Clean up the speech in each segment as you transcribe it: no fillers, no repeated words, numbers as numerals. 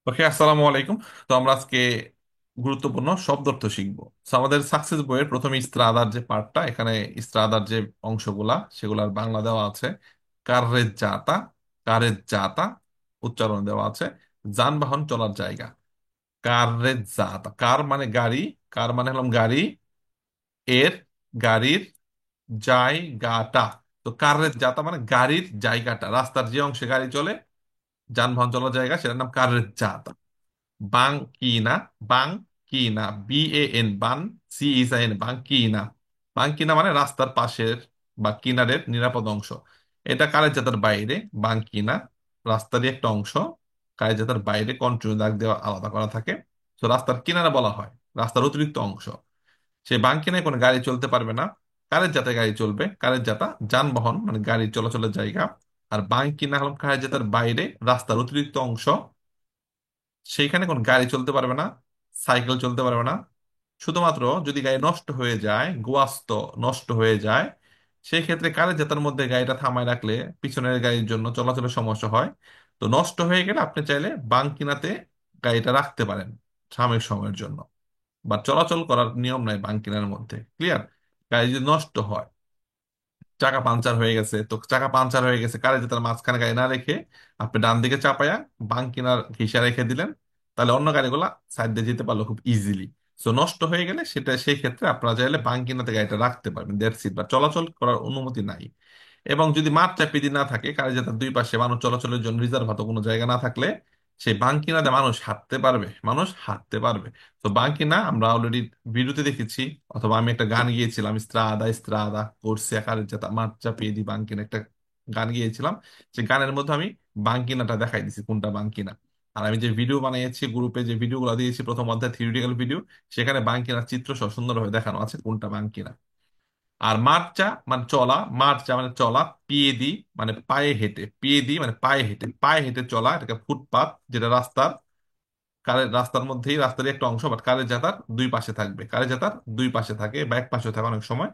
ওকে, আসসালামু আলাইকুম। তো আমরা আজকে গুরুত্বপূর্ণ শব্দার্থ শিখবো। তো আমাদের সাকসেস বইয়ের প্রথমে ইস্ত্রাদার যে পার্টটা, এখানে ইস্ত্রাদার যে অংশগুলা সেগুলার বাংলা দেওয়া আছে। কার্রের জাতা, কারের জাতা উচ্চারণ দেওয়া আছে। যানবাহন চলার জায়গা, কার্রের জাতা। কার মানে গাড়ি, কার মানে হলাম গাড়ি, এর গাড়ির জায়গাটা। তো কার্রের জাতা মানে গাড়ির জায়গাটা, রাস্তার যে অংশে গাড়ি চলে, যানবাহন চলার জায়গা, সেটার নাম কার্রের জাতা। বাংকিনা, বাংকিনা, BAN, বান, CIN, বাংকিনা। বাংকিনা মানে রাস্তার পাশের বা কিনারের নিরাপদ অংশ। এটা কারের জাতার বাইরে। বাংকিনা রাস্তারই একটা অংশ, কারের জাতার বাইরে কন্টিনিউ দাগ দেওয়া আলাদা করা থাকে। তো রাস্তার কিনারা বলা হয় রাস্তার অতিরিক্ত অংশ। সেই বাংকিনায় কোনো গাড়ি চলতে পারবে না, কারের জাতে গাড়ি চলবে। কারের জাতা যানবাহন মানে গাড়ি চলাচলের জায়গা। আর বাংকিনা হল কারের জাতার বাইরে রাস্তার অতিরিক্ত অংশ, সেইখানে কোনো গাড়ি চলতে পারবে না, সাইকেল চলতে পারবে না। শুধুমাত্র যদি গাড়ি নষ্ট হয়ে যায়, গোয়াস্ত নষ্ট হয়ে যায়, সেই ক্ষেত্রে কারের জেতার মধ্যে গাড়িটা থামায় রাখলে পিছনের গাড়ির জন্য চলাচলের সমস্যা হয়। তো নষ্ট হয়ে গেলে আপনি চাইলে বাংকিনাতে গাড়িটা রাখতে পারেন সাময়িক সময়ের জন্য, বা চলাচল করার নিয়ম নাই বাংকিনার মধ্যে। ক্লিয়ার? গাড়ি যদি নষ্ট হয়, চাকা পাঞ্চার হয়ে গেছে, তো চাকা পাঞ্চার হয়ে গেছে, কারে যে তার মাঝখানে গাড়ি না রেখে আপনি ডান দিকে চাপায়া বাং কিনার ঘিসা রেখে দিলেন, তাহলে অন্য গাড়িগুলা সাইড দিয়ে যেতে পারলো খুব ইজিলি। সো নষ্ট হয়ে গেলে সেটা, সেই ক্ষেত্রে আপনারা চাইলে বাং কিনাতে গাড়িটা রাখতে পারবেন, দ্যাটস ইট। বা চলাচল করার অনুমতি নাই। এবং যদি মাঠ চাপিয়ে না থাকে, কারে যাতে দুই পাশে মানুষ চলাচলের জন্য রিজার্ভ হতো কোনো জায়গা না থাকলে, সেই বাঙ্কিনাতে মানুষ হাঁটতে পারবে, মানুষ হাঁটতে পারবে। তো বাঙ্কিনা আমরা অলরেডি ভিডিওতে দেখেছি, অথবা আমি একটা গান গিয়েছিলাম, স্ত্রাদা স্ত্রাদা করছে কারে যাতা মাঠ চাপিয়ে দি বাঙ্কিনা, একটা গান গিয়েছিলাম। সেই গানের মধ্যে আমি বাঙ্কিনাটা দেখাই দিছি কোনটা বাঙ্কিনা। আর আমি যে ভিডিও বানিয়েছি গ্রুপে, যে ভিডিওগুলো দিয়েছি প্রথম অধ্যায় থিওরিটিক্যাল ভিডিও, সেখানে বাঙ্কিনার চিত্র সহ সুন্দরভাবে দেখানো আছে কোনটা বাঙ্কিনা। আর মার্চা মানে চলা, মার্চা মানে চলা, পিয়েদি মানে পায়ে হেঁটে, পিয়েদি মানে পায়ে হেঁটে, পায়ে হেঁটে চলা, এটাকে ফুটপাত, যেটা রাস্তার, কারের রাস্তার মধ্যেই, রাস্তারই একটা অংশ, বাট কারের যাতার দুই পাশে থাকবে, কারের যাতার দুই পাশে থাকে বা এক পাশে থাকে অনেক সময়।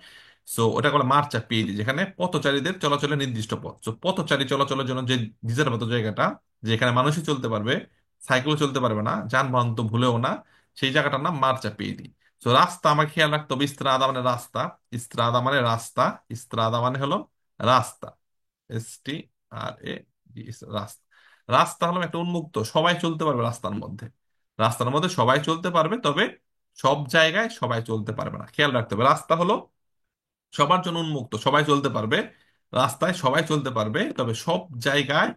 সো ওটা বলে মার্চা পিয়েদি, যেখানে পথচারীদের চলাচলের নির্দিষ্ট পথ। সো পথচারী চলাচলের জন্য যে রিজার্ভ জায়গাটা, যেখানে মানুষই চলতে পারবে, সাইকেল চলতে পারবে না, যানবাহন তো ভুলেও না, সেই জায়গাটার নাম মার্চা পিয়েদি। সো রাস্তা আমার খেয়াল রাখতে হবে, ইস্ত্রাদা মানে রাস্তা, ইস্ত্রাদা মানে রাস্তা, ইস্ত্রাদা মানে হলো রাস্তা, STRA, রাস্তা। রাস্তা হলো একটা উন্মুক্ত, সবাই চলতে পারবে রাস্তার মধ্যে। রাস্তার মধ্যে সবাই চলতে পারবে, তবে সব জায়গায় সবাই চলতে পারবে না, খেয়াল রাখতে হবে। রাস্তা হলো সবার জন্য উন্মুক্ত, সবাই চলতে পারবে, রাস্তায় সবাই চলতে পারবে, তবে সব জায়গায়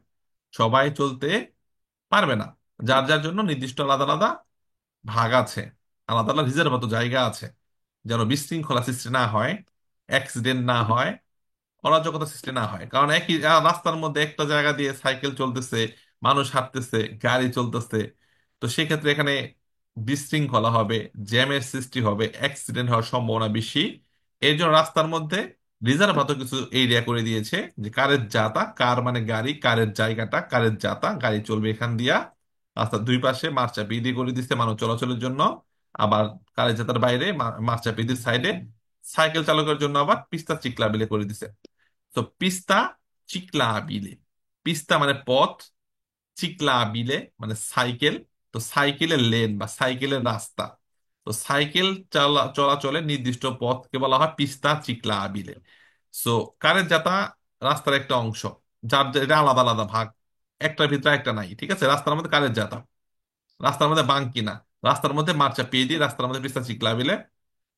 সবাই চলতে পারবে না। যার যার জন্য নির্দিষ্ট আলাদা আলাদা ভাগ আছে, আলাদা আলাদা রিজার্ভ জায়গা আছে, যেন বিশৃঙ্খলা সৃষ্টি না হয়, অ্যাক্সিডেন্ট না হয়, অরাজকতা সৃষ্টি না হয়। কারণ একই রাস্তার মধ্যে একটা জায়গা দিয়ে সাইকেল চলতেছে, মানুষ হাঁটতেছে, গাড়ি চলতেছে, তো সেক্ষেত্রে এখানে বিশৃঙ্খলা হবে, জ্যামের সৃষ্টি হবে, অ্যাক্সিডেন্ট হওয়ার সম্ভাবনা বেশি। এই জন্য রাস্তার মধ্যে রিজার্ভ কিছু এরিয়া করে দিয়েছে, যে কারের জাতা, কার মানে গাড়ি, কারের জায়গাটা, কারের জাতা, গাড়ি চলবে এখান দিয়া। রাস্তার দুই পাশে মার্চা বিধি করে দিচ্ছে মানুষ চলাচলের জন্য। আবার কারের জাতার বাইরে মার্চা বিধির সাইডে সাইকেল চালকের জন্য আবার পিস্তা চিকলা বিলে করে দিছে। তো পিস্তা চিকলা বিলে, পিস্তা মানে পথ, চিকলা বিলে মানে সাইকেল। তো সাইকেলের লেন বা সাইকেলের রাস্তা, তো সাইকেল চলাচলের নির্দিষ্ট পথকে বলা হয় পিস্তা চিকলা বিলে। সো কারের যাতা রাস্তার একটা অংশ, যার এটা আলাদা আলাদা ভাগ, একটার ভিতরে একটা নাই। ঠিক আছে? রাস্তার মধ্যে কারের যাতা, রাস্তার মধ্যে বাঙ্কিনা, রাস্তার মধ্যে মার্চা পেয়ে দিয়ে, রাস্তার মধ্যে পিস্তা চিকলা বিলে।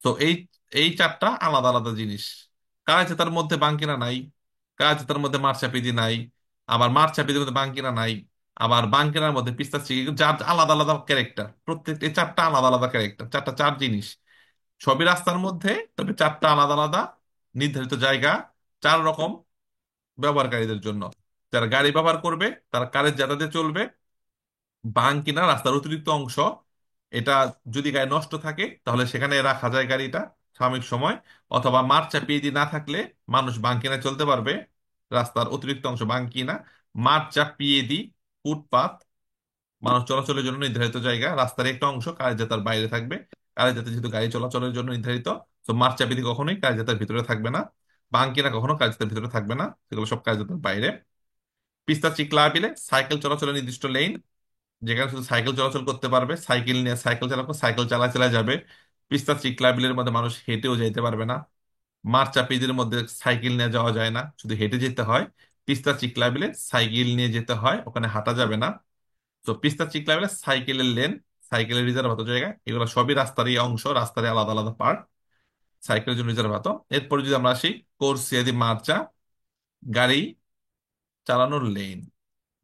তো এই এই চারটা আলাদা আলাদা জিনিস। কারাচেতার মধ্যে বাঙ্কিনা নাই, কারাচেতার মধ্যে মারচাপিদি নাই, আবার মারচাপিদির মধ্যে বাঙ্কিনা নাই, আবার বাঙ্কিনার মধ্যে পিস্তা চিকি, যার আলাদা আলাদা ক্যারেক্টার, প্রত্যেকটা এই চারটা আলাদা আলাদা ক্যারেক্টার, চারটা চার জিনিস। সবই রাস্তার মধ্যে, তবে চারটা আলাদা আলাদা নির্ধারিত জায়গা, চার রকম ব্যবহারকারীদের জন্য। যারা গাড়ি ব্যবহার করবে তারা কারের যাতায়াতে চলবে। বাঙ্কিনা রাস্তার অতিরিক্ত অংশ, এটা যদি গাড়ি নষ্ট থাকে তাহলে সেখানে রাখা যায় গাড়িটা সাময়িক সময়। অথবা মাঠ চাপিয়ে দিয়ে না থাকলে মানুষ বাঙ্কিনা চলতে পারবে, রাস্তার অতিরিক্ত অংশ বাঙ্কিনা। মাঠ চাপিয়ে দি ফুটপাত, মানুষ চলাচলের জন্য নির্ধারিত জায়গা, রাস্তার একটা অংশ কার যাতার বাইরে থাকবে। কার যাতে যেহেতু গাড়ি চলাচলের জন্য নির্ধারিত, তো মাঠ চাপিয়ে দি কখনোই কার যাতার ভিতরে থাকবে না, বাঙ্কিনা কখনো কার যাতার ভিতরে থাকবে না, সেগুলো সব কার যাতার বাইরে। পিস্তা চিকলা বিলে সাইকেল চলাচলের নির্দিষ্ট লেন, যেখানে শুধু সাইকেল চলাচল করতে পারবে, সাইকেল নিয়ে সাইকেল চালাবো, সাইকেল চালা চালা যাবে। পিস্তা চিকলা বিলের মধ্যে মানুষ হেঁটেও যাইতে পারবে না। মার্চা পেজের মধ্যে সাইকেল নিয়ে যাওয়া যায় না, শুধু হেঁটে যেতে হয়। পিস্তা চিকলা বিলে সাইকেল নিয়ে যেতে হয়, ওখানে হাঁটা যাবে না। তো পিস্তা চিকলা বিলে সাইকেলের লেন, সাইকেলের রিজার্ভ হতো জায়গা, এগুলো সবই রাস্তারই অংশ, রাস্তারই আলাদা আলাদা পার্ট, সাইকেলের জন্য রিজার্ভ হতো। এরপরে যদি আমরা আসি কোর্সিয়া দি মার্চা, গাড়ি চালানোর লেন,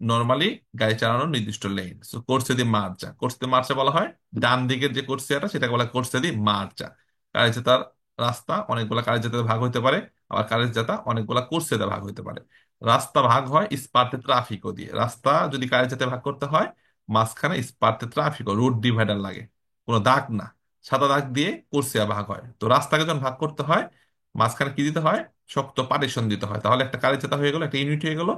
নর্মালি গাড়ি চালানোর নির্দিষ্ট লেন। সো কোর্সে দি মার্চা, কোর্সে দি মার্চা বলা হয় ডান দিকের যে কোর্সিয়াটা, সেটাকে বলা হয় কোর্সে দি মার্চা। কার্যতার রাস্তা অনেকগুলা কার্যতাতে ভাগ হতে পারে, আবার কার্যতা অনেকগুলা কোর্সেতে ভাগ হতে পারে। রাস্তা ভাগ হয় ইস্পাতে ট্রাফিকও দিয়ে। রাস্তা যদি কার্যতে ভাগ করতে হয়, মাঝখানে ইস্পাতে ট্রাফিকও, রোড ডিভাইডার লাগে, কোনো দাগ না, সাদা দাগ দিয়ে কোর্সিয়া ভাগ হয়। তো রাস্তাকে যখন ভাগ করতে হয়, মাঝখানে কি দিতে হয়? শক্ত পার্টিশন দিতে হয়, তাহলে একটা কার্যতা হয়ে গেল, একটা ইউনিট হয়ে গেল,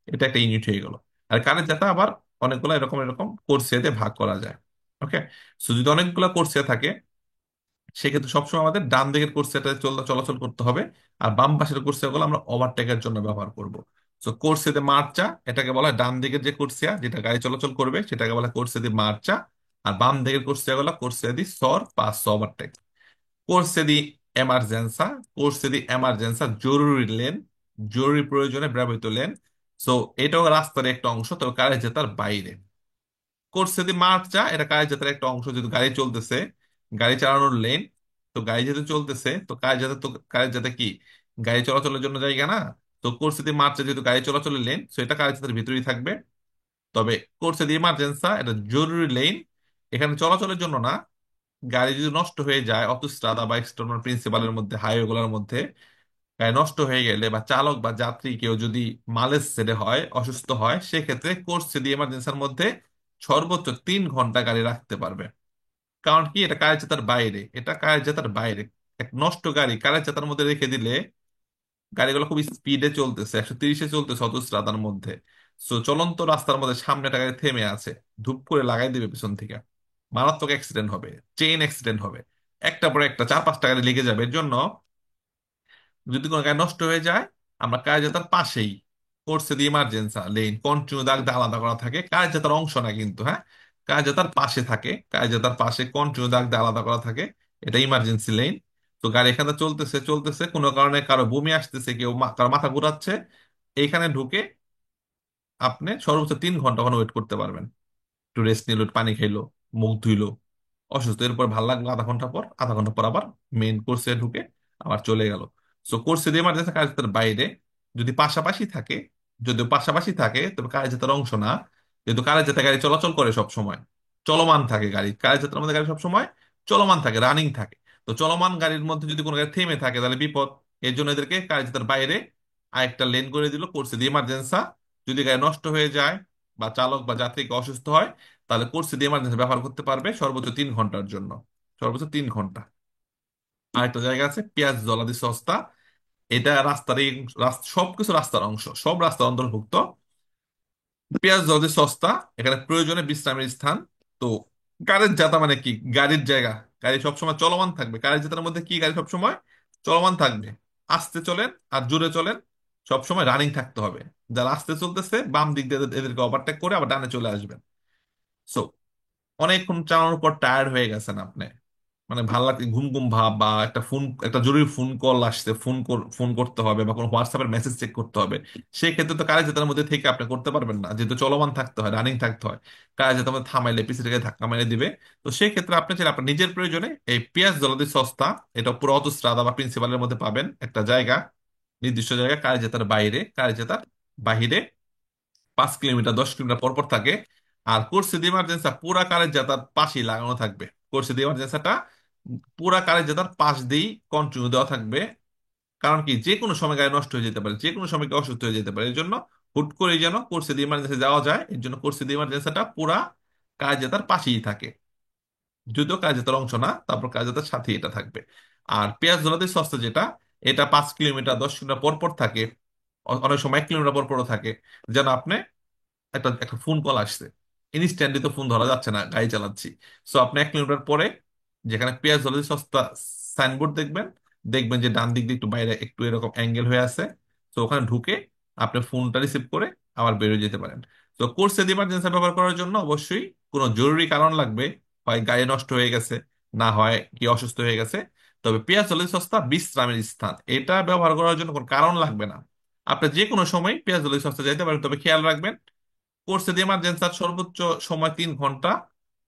এটা একটা ইউনিট হয়ে গেল। আর কারেন্ট ডাটা আবার অনেকগুলো এরকম এরকম কোর্সিয়াতে ভাগ করা যায়। ওকে। সো যদি অনেকগুলো কোর্সিয়া থাকে, সেক্ষেত্রে সবসময় আমাদের ডান দিকের কোর্সিয়াটা চলাচল করতে হবে, আর বাম পাশের কোর্সিয়াগুলো আমরা ওভারটেকের জন্য ব্যবহার করব। সো কোর্সিয়াতে মার্চা, এটাকে বলা হয় ডান দিকের যে কোর্সিয়া যেটা গাড়ি চলাচল করবে, সেটাকে বলা হয় কোর্সিয়া দি মার্চা। আর বাম দিকের কোর্সিয়াগুলো কোর্সিয়া দি সর পাস ওভারটেক। কোর্সে দি এমার্জেন্সা, কোর্সে দি এমার্জেন্সা জরুরি লেন, জরুরি প্রয়োজনে ব্যবহৃত লেন। সো এটাও রাস্তার একটা অংশ, তবে কারেন্ট জেতার বাইরে। কোর্সে দি মার্চা, এটা কারেন্ট জেতার একটা অংশ, যদি গাড়ি চলতেছে, গাড়ি চালানোর লেন। তো গাড়ি যেহেতু চলতেছে, তো কারেন্ট যাতে কি, গাড়ি চলাচলের জন্য জায়গা না। তো কোর্সে দি মার্চা যেহেতু গাড়ি চলাচলের লেন, সো এটা কারেন্ট জেতার ভিতরেই থাকবে। তবে কোর্সে দি ইমার্জেন্সা এটা জরুরি লেন, এখানে চলাচলের জন্য না। গাড়ি যদি নষ্ট হয়ে যায় অটোস্ট্রাদা বা এক্সটার্নাল প্রিন্সিপালের মধ্যে, হাইওয়েগুলোর মধ্যে গাড়ি নষ্ট হয়ে গেলে, বা চালক বা যাত্রী কেউ যদি মালেজ সেরে হয়, অসুস্থ হয়, সেক্ষেত্রে কোর্স যদি এমার্জেন্সির মধ্যে সর্বোচ্চ 3 ঘন্টা গাড়ি রাখতে পারবে। কারণ কি, এটা কার্যতার বাইরে, এটা কার্যতার বাইরে। এক নষ্ট গাড়ি কার্যতার মধ্যে রেখে দিলে, গাড়িগুলো খুব স্পিডে চলতেছে, 130-এ চলতেছে অটোস্ট্রাদার মধ্যে। সো চলন্ত রাস্তার মধ্যে সামনে একটা গাড়ি থেমে আছে, ধুপ করে লাগাই দিবে পিছন থেকে, মারাত্মক অ্যাক্সিডেন্ট হবে, চেইন অ্যাক্সিডেন্ট হবে, একটা পরে একটা 4-5টা গাড়ি লেগে যাবে। এর জন্য যদি কোনো গাড়ি নষ্ট হয়ে যায়, আমরা কার্যতার পাশেই করছে দি ইমার্জেন্সা লেন, কন্টিনিউ দাগ দিয়ে আলাদা করা থাকে, কার্যতার অংশ না কিন্তু, হ্যাঁ, কার্যতার পাশে থাকে, কার্যতার পাশে কন্টিনিউ দাগ দিয়ে আলাদা করা থাকে, এটা ইমার্জেন্সি লেন। তো গাড়ি এখানে চলতেছে চলতেছে, কোনো কারণে কারো বমি আসতেছে, কেউ কারো মাথা ঘুরাচ্ছে, এইখানে ঢুকে আপনি সর্বোচ্চ 3 ঘন্টা ওখানে ওয়েট করতে পারবেন। একটু রেস্ট নিল, একটু পানি খাইলো, মুখ ধুইলো, অসুস্থ, এরপর ভালো লাগলো, আধা ঘন্টা পর, আধা ঘন্টা পর আবার মেইন কোর্সে ঢুকে আবার চলে গেল। সো কোর্সে দিয়ে এমার্জেন্সি কার্যতার বাইরে। যদি পাশাপাশি থাকে, যদিও পাশাপাশি থাকে, তবে কার্যতার অংশ না। যেহেতু কার্যতা গাড়ি চলাচল করে সব সময়, চলমান থাকে গাড়ি, কার্যতার মধ্যে গাড়ি সব সময় চলমান থাকে, রানিং থাকে। তো চলমান গাড়ির মধ্যে যদি কোনো গাড়ি থেমে থাকে, তাহলে বিপদ। এর জন্য এদেরকে কার্যতার বাইরে আরেকটা লেন করে দিল কোর্সে দিয়ে এমার্জেন্সা। যদি গাড়ি নষ্ট হয়ে যায়, বা চালক বা যাত্রীকে অসুস্থ হয়, তাহলে কোর্সে দিয়ে এমার্জেন্সি ব্যবহার করতে পারবে সর্বোচ্চ 3 ঘন্টার জন্য, সর্বোচ্চ 3 ঘন্টা। আরেকটা জায়গা আছে পেঁয়াজ জলাদি সস্তা, এটা রাস্তার সবকিছু রাস্তার অংশ, সব রাস্তার অন্তর্ভুক্ত। পেঁয়াজ জলাদি সস্তা, এখানে প্রয়োজনে বিশ্রামের স্থান। তো গাড়ির যাতা মানে কি, গাড়ির জায়গা, গাড়ি সবসময় চলমান থাকবে। গাড়ির যাতার মধ্যে কি, গাড়ি সবসময় চলমান থাকবে। আস্তে চলেন আর জোরে চলেন, সবসময় রানিং থাকতে হবে। যারা আস্তে চলতেছে, বাম দিক দিয়ে এদেরকে ওভারটেক করে আবার ডানে চলে আসবেন। সো অনেকক্ষণ চালানোর পর টায়ার্ড হয়ে গেছেন আপনি, মানে ভালো লাগে, ঘুম ঘুম ভাব, বা একটা জরুরি ফোন কল আসছে, ফোন করতে হবে, বা কোনো হোয়াটসঅ্যাপের মেসেজ চেক করতে হবে, সেই ক্ষেত্রে তো কারেন্ট জেতার মধ্যে থেকে আপনি করতে পারবেন না, যেহেতু চলমান থাকতে হয়, রানিং থাকতে হয়। কারেন্ট জেতার মধ্যে থামাইলে পিছিয়ে থেকে ধাক্কা মেরে দিবে। তো সেই ক্ষেত্রে আপনি চাইলে আপনার নিজের প্রয়োজনে এই পেঁয়াজ জলাদি সস্তা, এটা পুরো অতস্ত্রাদা বা প্রিন্সিপালের মধ্যে পাবেন একটা জায়গা, নির্দিষ্ট জায়গা, কারেন্ট জেতার বাইরে, কারেন্ট জেতার বাহিরে, 5 কিলোমিটার 10 কিলোমিটার পর পর থাকে। আর কোর্সে দি ইমার্জেন্সা পুরা কারের জেতার পাশেই লাগানো থাকবে। কোর্সে দি ইমার্জেন্সাটা পুরা কারের জেতার পাশ দিয়েই কন্টিনিউ দেওয়া থাকবে। কারণ কি, যে কোনো সময় গাড়ি নষ্ট হয়ে যেতে পারে, যে কোনো সময় কেউ অসুস্থ হয়ে যেতে পারে, এর জন্য হুট করে যেন কোর্সে দি ইমার্জেন্সি যাওয়া যায়, এর জন্য কোর্সে দি ইমার্জেন্সাটা পুরা কারের জেতার পাশেই থাকে। যদিও কারের জেতার অংশ না, তারপর কারের জেতার সাথে এটা থাকবে। আর পেঁয়াজ জলাতে সস্তা যেটা, এটা 5 কিলোমিটার 10 কিলোমিটার পর পর থাকে, অনেক সময় 1 কিলোমিটার পর পরও থাকে। যেন আপনি একটা একটা ফোন কল আসছে, ইনস্ট্যান্টলি তো ফোন ধরা যাচ্ছে না, গাড়ি চালাচ্ছি। সো আপনি 1 কিলোমিটার পরে, যেখানে পেঁয়াজ জলদি সস্তা সাইনবোর্ড দেখবেন, দেখবেন যে ডান দিক দিয়ে একটু বাইরে একটু এরকম অ্যাঙ্গেল হয়ে আছে। তো ওখানে ঢুকে আপনি ফোনটা রিসিভ করে আবার বেরিয়ে যেতে পারেন। তো কোর্সে ইমার্জেন্সি ব্যবহার করার জন্য অবশ্যই কোনো জরুরি কারণ লাগবে, হয় গাড়ি নষ্ট হয়ে গেছে, না হয় কি অসুস্থ হয়ে গেছে। তবে পেঁয়াজ জলদি সস্তা বিশ্রামের স্থান, এটা ব্যবহার করার জন্য কোনো কারণ লাগবে না। আপনি যে কোনো সময় পেঁয়াজ জলদি সস্তা যাইতে পারেন, তবে খেয়াল রাখবেন কোর্সে ইমার্জেন্সির সর্বোচ্চ সময় 3 ঘন্টা,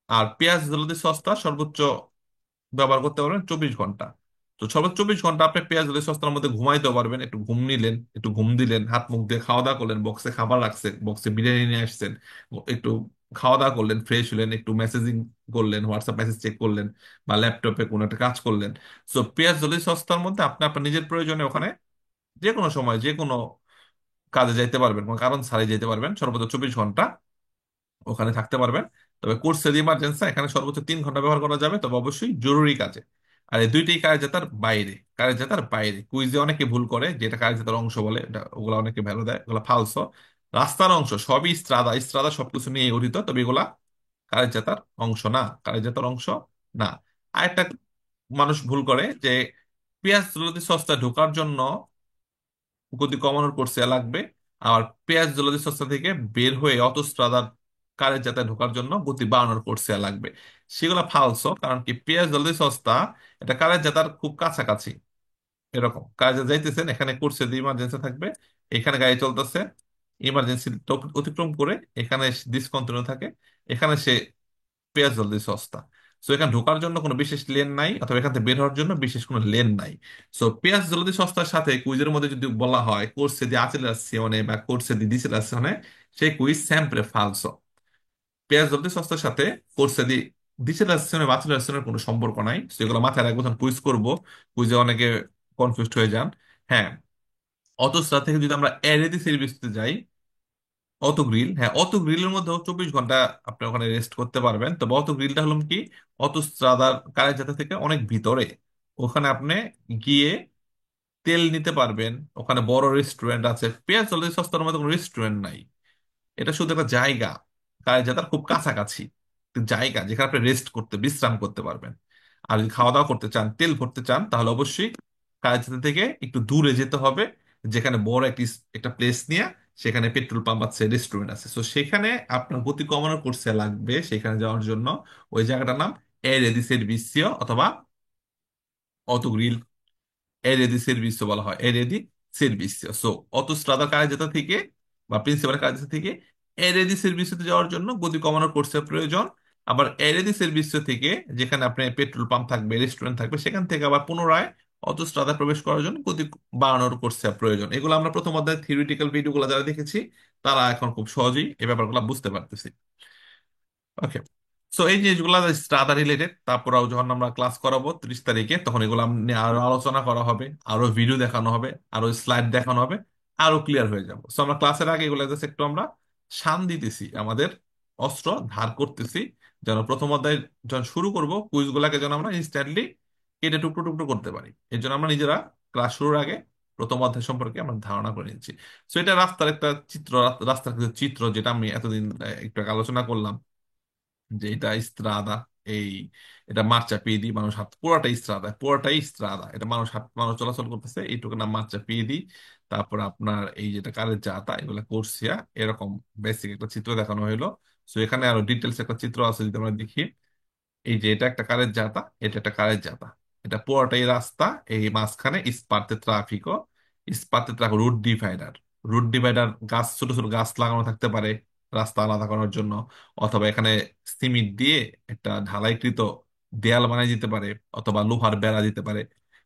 আর পেঁয়াজ জলদি সস্তা সর্বোচ্চ ব্যবহার করতে পারবেন 24 ঘন্টা। তো সর্বোচ্চ 24 ঘন্টা আপনি পেঁয়াজ জলদি সস্তার মধ্যে ঘুমাইতে পারবেন, একটু ঘুম নিলেন, একটু ঘুম দিলেন, হাত মুখ দিয়ে খাওয়া দাওয়া করলেন, বক্সে খাবার রাখছেন, বক্সে বিরিয়ানি নিয়ে আসছেন, একটু খাওয়া দাওয়া করলেন, ফ্রেশ হলেন, একটু মেসেজিং করলেন, হোয়াটসঅ্যাপ মেসেজ চেক করলেন, বা ল্যাপটপে কোনো একটা কাজ করলেন। সো পেঁয়াজ জলদি সস্তার মধ্যে আপনি আপনার নিজের প্রয়োজনে ওখানে যে কোনো সময় যে কোনো কাজে যাইতে পারবেন, কোনো কারণ ছাড়াই যেতে পারবেন, সর্বোচ্চ 24 ঘন্টা ওখানে থাকতে পারবেন। তবে কোর্সের ইমার্জেন্সি এখানে সর্বোচ্চ 3 ঘন্টা ব্যবহার করা যাবে, তবে অবশ্যই জরুরি কাজে। আর এই দুইটাই কার্যতার বাইরে, কার্যতার বাইরে কুইজে অনেকে ভুল করে, যেটা কার্যতার অংশ বলে, এটা ওগুলা অনেকে ভ্যালু দেয়, ওগুলা ফালসো। রাস্তার অংশ সবই ইস্ত্রাদা, ইস্ত্রাদা সবকিছু নিয়ে গঠিত, তবে এগুলা কার্যতার অংশ না, কার্যতার অংশ না। আরেকটা মানুষ ভুল করে যে পেঁয়াজ যদি সস্তা ঢোকার জন্য গতি কমানোর কোর্সে লাগবে, আর পেঁয়াজ জলদি সস্তা থেকে বের হয়ে অটোস্ট্রাদার কারের যাত্রায় ঢোকার জন্য গতি বাড়ানোর কোর্সে লাগবে। সেগুলো ফালসো, কারণ কি পেঁয়াজ জলদি সস্তা এটা কারের যাত্রার খুব কাছাকাছি। এরকম কাজে যাইতেছেন, এখানে কোর্সে দিয়ে ইমার্জেন্সি থাকবে, এখানে গাড়ি চলতেছে, ইমার্জেন্সি অতিক্রম করে এখানে ডিসকন্টিনিউ থাকে, এখানে সে পেঁয়াজ জলদি সস্তা। সো এখানে ঢোকার জন্য কোনো বিশেষ লেন নাই, অথবা এখান থেকে বের হওয়ার জন্য বিশেষ কোনো লেন নাই। সো পেঁয়াজ জলদি সস্তার সাথে কুইজের মধ্যে যদি বলা হয় কোর্সে দি accelerazione বা কোর্সে দি ডিসেলাসিওনে, সেই কুইজ sempre falso। পেঁয়াজ জলদি সস্তার সাথে কোর্সে দি ডিসেলাসিওনে বা accelerazione কোনো সম্পর্ক নাই। So এগুলো মাথায় রাখবো যখন কুইজ করবো, কুইজে অনেকে কনফিউজড হয়ে যান। হ্যাঁ, অটোস্ট্রা থেকে যদি আমরা এরেদি সার্ভিসতে যাই, অটো গ্রিল, হ্যাঁ অটো গ্রিলের মধ্যেও 24 ঘন্টা আপনি ওখানে রেস্ট করতে পারবেন। তবে অটো গ্রিলটা হলো কি অটো স্ট্রাদার কারের যাত্রা থেকে অনেক ভিতরে, ওখানে আপনি গিয়ে তেল নিতে পারবেন। ওখানে বড় রেস্টুরেন্ট আছে, পেঁয়াজ জলদি সস্তার মধ্যে কোনো রেস্টুরেন্ট নাই, এটা শুধু একটা জায়গা, কারের যাত্রার খুব কাছাকাছি একটা জায়গা যেখানে আপনি রেস্ট করতে বিশ্রাম করতে পারবেন। আর যদি খাওয়া দাওয়া করতে চান, তেল ভরতে চান, তাহলে অবশ্যই কারের যাত্রা থেকে একটু দূরে যেতে হবে, যেখানে বড় একটি একটা প্লেস নিয়ে সেখানে পেট্রোল পাম্প আছে, রেস্টুরেন্ট আছে। তো সেখানে আপনার গতি কমানোর কোর্সে লাগবে, সেখানে যাওয়ার জন্য ওই জায়গাটার নাম এরেদি সেরভিসিও অথবা অটোগ্রিল, এরেদি সার্ভিসও বলা হয়, এরেদি সার্ভিসিও। সো অটোস্ট্রাদা কার্যতা থেকে বা প্রিন্সিপাল কার্যতা থেকে এরেদি সার্ভিসিতে যাওয়ার জন্য গতি কমানোর কোর্সের প্রয়োজন। আবার এরেদি সার্ভিসিও থেকে, যেখানে আপনার পেট্রোল পাম্প থাকবে, রেস্টুরেন্ট থাকবে, সেখান থেকে আবার পুনরায় অটোস্ট্রাদা প্রবেশ করার জন্য গতি বাড়ানোর কোর্সের প্রয়োজন। এগুলো আমরা প্রথম অধ্যায় থিওরিটিক্যাল ভিডিওগুলো যারা দেখেছি, তারা এখন খুব সহজেই এই ব্যাপারগুলো বুঝতে পারতেছি। ওকে। সো এই জিনিসগুলো স্ট্রাদা রিলেটেড, তারপর যখন আমরা ক্লাস করাবো 30 তারিখে, তখন এগুলো নিয়ে আরো আলোচনা করা হবে, আরো ভিডিও দেখানো হবে, আরো স্লাইড দেখানো হবে, আরো ক্লিয়ার হয়ে যাবো। সো আমরা ক্লাসের আগে এগুলো জাস্ট একটু আমরা শান দিতেছি, আমাদের অস্ত্র ধার করতেছি, যেন প্রথম অধ্যায় যখন শুরু করব কুইজগুলোকে যেন আমরা ইনস্ট্যান্টলি কেটে টুকরো টুকরো করতে পারি। এর জন্য আমরা নিজেরা ক্লাস শুরুর আগে প্রথম অধ্যায় সম্পর্কে আমরা ধারণা করে নিচ্ছি। সো এটা রাস্তার একটা চিত্র, রাস্তার কিছু চিত্র যেটা আমি এতদিন একটু আগে আলোচনা করলাম, যে এটা ইস্ত্রাদা, এই এটা মার্চা পিয়েদি, মানুষ হাত পুরোটাই ইস্ত্রাদা, পুরোটাই ইস্ত্রাদা, এটা মানুষ হাত মানুষ চলাচল করতেছে, এইটুকু নাম মার্চা পিয়েদি। তারপর আপনার এই যেটা কারের জাতা, এগুলা কোর্সিয়া, এরকম বেসিক একটা চিত্র দেখানো হলো। সো এখানে আরো ডিটেলস একটা চিত্র আছে, যদি আমরা দেখি, এই যে এটা একটা কারের জাতা, এটা একটা কারের জাতা, এটা পুরোটাই রাস্তা, এই মাঝখানে ইস্পাতে ট্রাফিকও, ইস্পাতে traffic route divider, route divider গাছ, ছোট ছোট গাছ লাগানো থাকতে পারে রাস্তা আলাদা করার জন্য, অথবা এখানে সিমেন্ট দিয়ে একটা ঢালাইকৃত দেয়াল বানিয়ে দিতে পারে, অথবা লোহার বেড়া দিতে পারে।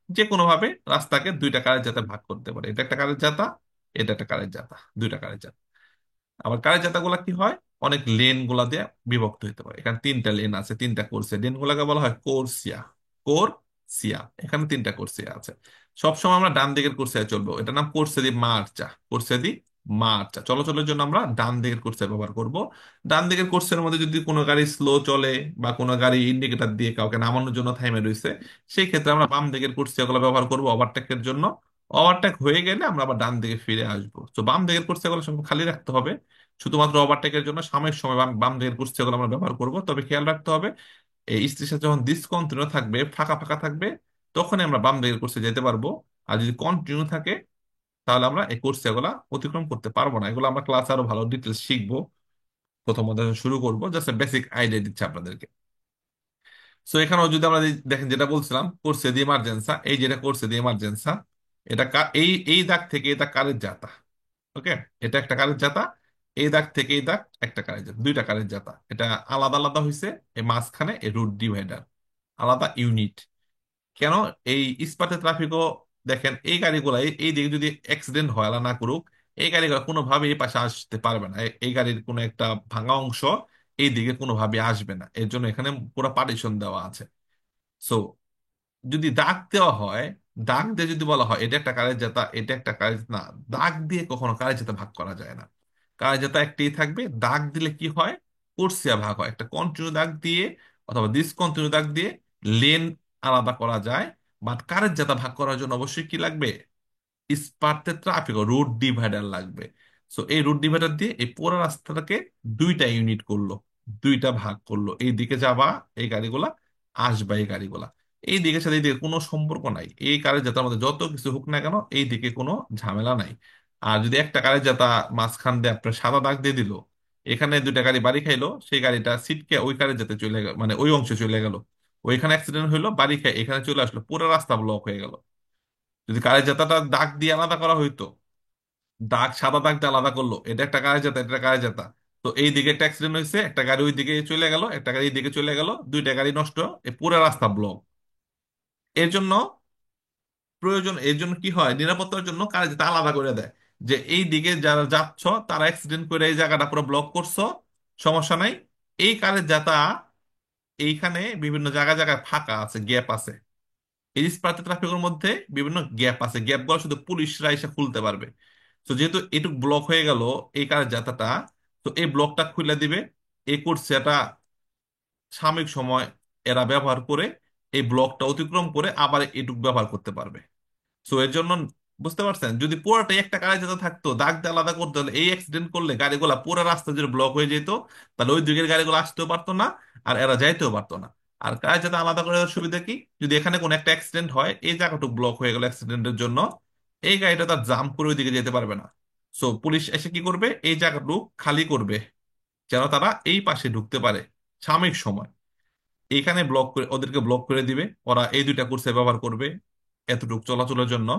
যে কোনো ভাবে রাস্তাকে দুইটা কারের জাতে ভাগ করতে পারে, এটা একটা কারের জাতা, এটা একটা কারের জাতা, দুইটা কারের জাতা। আবার কারের জাতাগুলা কি হয়, অনেক লেন গুলা দিয়ে বিভক্ত হতে পারে। এখানে 3টা লেন আছে, 3টা কোর্সিয়া, লেন গুলাকে বলা হয় কোর্সিয়া, কোর্সিয়া, এখানে 3টা কোর্সিয়া আছে। সবসময় আমরা ডান দিকের কোর্সিয়া চলবো, এটার নাম কোর্সে দি মার্চা, কোর্সে দি মার্চা, চলাচলের জন্য আমরা ডান দিকের কোর্সিয়া ব্যবহার করব। ডান দিকের কোর্সের মধ্যে যদি কোনো গাড়ি স্লো চলে, বা কোনো গাড়ি ইন্ডিকেটর দিয়ে কাউকে নামানোর জন্য থাইমে রয়েছে, সেই ক্ষেত্রে আমরা বাম দিকের কোর্সিয়া গুলো ব্যবহার করবো ওভারটেকের জন্য। ওভারটেক হয়ে গেলে আমরা আবার ডান দিকে ফিরে আসবো। তো বাম দিকের কোর্সিয়া গুলো সব খালি রাখতে হবে, শুধুমাত্র ওভারটেকের জন্য সাময়িক সময় বাম বাম দিকের কুর্সিগুলো আমরা ব্যবহার করব। তবে খেয়াল রাখতে হবে, এই স্ত্রীর সাথে যখন ডিসকন্টিনিউ থাকবে, ফাঁকা ফাঁকা থাকবে, তখনই আমরা বাম দিকের কোর্সে যেতে পারবো। আর যদি কন্টিনিউ থাকে, তাহলে আমরা এই কোর্সিয়াগুলো অতিক্রম করতে পারবো না। এগুলো আমরা ক্লাসে আরো ভালো ডিটেলস শিখবো, প্রথম অধ্যায় শুরু করবো, জাস্ট বেসিক আইডিয়া দিচ্ছে আপনাদেরকে। সো এখানেও যদি আমরা দেখেন, যেটা বলছিলাম কোর্সে দি এমার্জেন্সা, এই যেটা কোর্সে দি এমার্জেন্সা, এটা এই এই দাগ থেকে এই দাগ কারের জাতা। ওকে, এটা একটা কারের জাতা। এই দাগ থেকে এই দাগ একটা কারের জাতা, দুইটা কারের জাতা। এটা আলাদা আলাদা হয়েছে, এই মাঝখানে এই রুট ডিভাইডার, আলাদা ইউনিট। কেন? এই ইস্পাতের ট্রাফিকও দেখেন, এই গাড়িগুলা এই দিকে যদি অ্যাক্সিডেন্ট হয়, আল্লাহ না করুক, এই গাড়িগুলো কোনোভাবে এই পাশে আসতে পারবে না। এই গাড়ির কোনো একটা ভাঙা অংশ এই দিকে কোনোভাবে আসবে না, এর জন্য এখানে পুরো পার্টিশন দেওয়া আছে। সো যদি দাগ দেওয়া হয়, দাগ দিয়ে যদি বলা হয় এটা একটা কারের জাতা, এটা একটা কারের, না, দাগ দিয়ে কখনো কারের জাতা ভাগ করা যায় না। কারের জাতা একটাই থাকবে। দাগ দিলে কি হয়? কোর্সিয়া ভাগ হয়। একটা কন্টিনিউ দাগ দিয়ে অথবা ডিসকন্টিনিউ দাগ দিয়ে লেন আলাদা করা যায়। বাট কারের জাতা ভাগ করার জন্য অবশ্যই কি লাগবে? ইস্পাতের ট্রাফিক রুট ডিভাইডার লাগবে। সো এই রুট ডিভাইডার দিয়ে এই পুরো রাস্তাটাকে দুইটা ইউনিট করলো, দুইটা ভাগ করলো। এই দিকে যাবা এই গাড়িগুলা, আসবা এই গাড়িগুলা। এই দিকের সাথে এই দিকে কোনো সম্পর্ক নাই। এই কারের যাত্রার মধ্যে যত কিছু হোক না কেন, এই দিকে কোনো ঝামেলা নাই। আর যদি একটা কারের যাত্রা মাঝখান দিয়ে আপনার সাদা দাগ দিয়ে দিল, এখানে দুইটা গাড়ি বাড়ি খাইলো, সেই গাড়িটা সিটকে ওই কারের যাতে চলে গেল, মানে ওই অংশে চলে গেল, ওইখানে অ্যাক্সিডেন্ট হইলো, বাড়ি খাই এখানে চলে আসলো, পুরো রাস্তা ব্লক হয়ে গেল। যদি কারের জাতাটা দাগ দিয়ে আলাদা করা হইতো, দাগ সাদা দাগটা আলাদা করলো, এটা একটা কারের জাতা, এটা একটা কারের জাতা, তো এই দিকে একটা অ্যাক্সিডেন্ট হয়েছে, একটা গাড়ি ওই দিকে চলে গেল, একটা গাড়ি এই দিকে চলে গেল, দুইটা গাড়ি নষ্ট, এই পুরো রাস্তা ব্লক। এর জন্য এর জন্য কি হয়, নিরাপত্তার জন্য কারের জাতা আলাদা করে দেয়, যে এই দিকে যারা যাচ্ছ তারা অ্যাক্সিডেন্ট করে এই জায়গাটা পুরো ব্লক করছো, সমস্যা নাই। এই কারের জাতা এইখানে বিভিন্ন জায়গায় জায়গায় ফাঁকা আছে, গ্যাপ আছে। এই স্পার্ক ট্রাফিকের মধ্যে বিভিন্ন গ্যাপ আছে, গ্যাপগুলো শুধু পুলিশরা এসে খুলতে পারবে। তো যেহেতু এটুক ব্লক হয়ে গেল এই কারের যাত্রাটা, তো এই ব্লকটা খুলে দিবে। এই কোর্স এটা সাময়িক সময় এরা ব্যবহার করে এই ব্লকটা অতিক্রম করে আবার এটুক ব্যবহার করতে পারবে। সো এর জন্য বুঝতে পারছেন, যদি পুরোটাই একটা কারের যাত্রা থাকতো, দাগ দিয়ে আলাদা করতে হলে, এই অ্যাক্সিডেন্ট করলে গাড়িগুলা পুরো রাস্তা জুড়ে ব্লক হয়ে যেত, তাহলে ওই দিকের গাড়িগুলো আসতেও পারতো না, আর এরা যাইতেও পারতো না। আর কারের যাত্রা আলাদা করে দেওয়ার সুবিধা কি? যদি এখানে কোনো একটা অ্যাক্সিডেন্ট হয়, এই জায়গাটুকু ব্লক হয়ে গেল অ্যাক্সিডেন্টের জন্য, এই গাড়িটা তার জাম্প করে ওইদিকে যেতে পারবে না। সো পুলিশ এসে কি করবে, এই জায়গাটুকু খালি করবে, যেন তারা এই পাশে ঢুকতে পারে সাময়িক সময়। এইখানে ব্লক করে ওদেরকে ব্লক করে দিবে। ওরা এই দুইটা কোর্সে ব্যবহার করবে এতটুকু চলাচলের জন্য।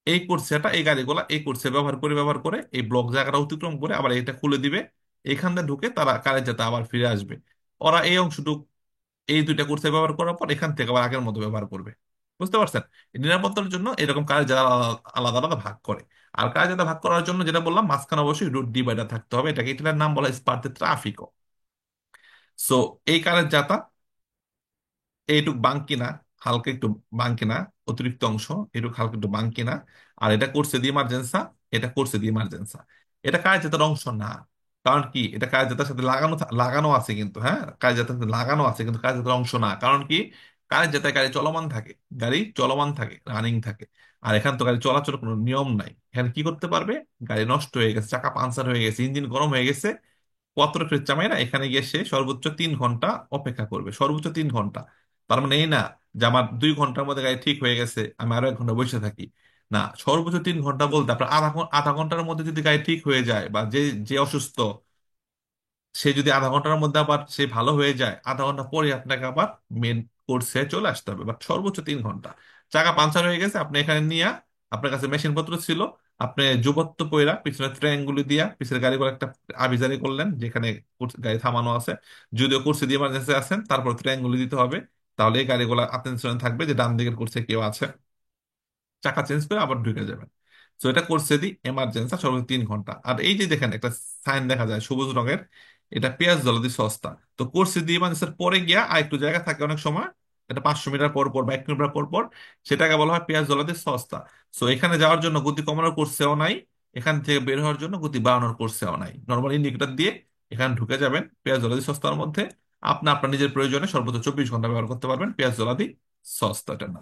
এই কোর্সেটা এই গাড়িগুলা এই কোর্সে ব্যবহার করে এই ব্লক জায়গাটা অতিক্রম করে আবার এটা খুলে দিবে। এখান দিয়ে ঢুকে তারা কারের যাতে আবার ফিরে আসবে। ওরা এই অংশটুক এই দুইটা কোর্সে ব্যবহার করার পর এখান থেকে আবার আগের মতো ব্যবহার করবে। বুঝতে পারছেন? এই নিরাপত্তার জন্য এরকম কারের যারা আলাদা আলাদা আলাদা ভাগ করে। আর কারের যাতে ভাগ করার জন্য যেটা বললাম, মাঝখানে অবশ্যই রুট ডিভাইডার থাকতে হবে। এটাকে, এটার নাম বলা হয় স্পার্তে ট্রাফিকও। সো এই কারের যাতা এইটুক বাঙ্কি না, হালকা একটু বাঙ্কি না, অতিরিক্ত অংশ এটুক হালকা একটু বাঙ্কি না। আর এটা করছে দি ইমার্জেন্সা, এটা করছে দি ইমার্জেন্সা। এটা কায়ের জেতার অংশ না। কারণ কি? এটা কায়ের জেতার সাথে লাগানো লাগানো আছে কিন্তু, হ্যাঁ, কায়ের জেতার সাথে লাগানো আছে কিন্তু কায়ের জেতার অংশ না। কারণ কি? কায়ের জেতায় গাড়ি চলমান থাকে, গাড়ি চলমান থাকে, রানিং থাকে। আর এখানে তো গাড়ি চলাচলের কোনো নিয়ম নাই। এখানে কি করতে পারবে? গাড়ি নষ্ট হয়ে গেছে, চাকা পাংচার হয়ে গেছে, ইঞ্জিন গরম হয়ে গেছে, পত্রকৃত চামাইরা এখানে গিয়ে সে সর্বোচ্চ 3 ঘন্টা অপেক্ষা করবে, সর্বোচ্চ 3 ঘন্টা। তার মানে এই না যে আমার 2 ঘন্টার মধ্যে গাড়ি ঠিক হয়ে গেছে, আমি আরো 1 ঘন্টা বসে থাকি। না, সর্বোচ্চ 3 ঘন্টা বলতে আপনার আধা ঘন্টার মধ্যে যদি গাড়ি ঠিক হয়ে যায়, বা যে যে অসুস্থ সে যদি আধা ঘন্টার মধ্যে আবার সে ভালো হয়ে যায়, আধা ঘন্টা পরে আপনাকে আবার মেন কোর্সে চলে আসতে হবে, বাট সর্বোচ্চ 3 ঘন্টা। চাকা পাঞ্চার হয়ে গেছে, আপনি এখানে নিয়ে, আপনার কাছে মেশিন পত্র ছিল, আপনি যুবত্ব পয়রা পিছনে ট্রেনগুলি দিয়া পিছনের গাড়িগুলো একটা আবিজারি করলেন যেখানে গাড়ি থামানো আছে। যদিও কোর্সে দিয়ে ইমার্জেন্সি আছেন, তারপর ট্রেনগুলি দিতে হবে। তাহলে এই গাড়িগুলো অ্যাটেনশনে থাকবে যে ডান দিকের কোর্সে কেউ আছে, চাকা চেঞ্জ করে আবার ঢুকে যাবেন। তো এটা করছে দি এমার্জেন্সি সর্বোচ্চ 3 ঘন্টা। আর এই যে দেখেন একটা সাইন দেখা যায় সবুজ রঙের, এটা পেঁয়াজ জলদি সস্তা। তো করছে দি এমার্জেন্সির পরে গিয়া আর একটু জায়গা থাকে অনেক সময়, এটা 500 মিটার পর পর বা 1 কিলোমিটার পর পর, সেটাকে বলা হয় পেঁয়াজ জলদি সস্তা। সো এখানে যাওয়ার জন্য গতি কমানোর কোর্সেও নাই, এখান থেকে বের হওয়ার জন্য গতি বাড়ানোর কোর্সেও নাই। নর্মাল ইন্ডিকেটর দিয়ে এখানে ঢুকে যাবেন পেঁয়াজ জলাদি সস্তার মধ্যে। আপনি আপনার নিজের প্রয়োজনে সর্বোচ্চ 24 ঘন্টা ব্যবহার করতে পারবেন পেঁয়াজ জলাদি সস্তাটা না।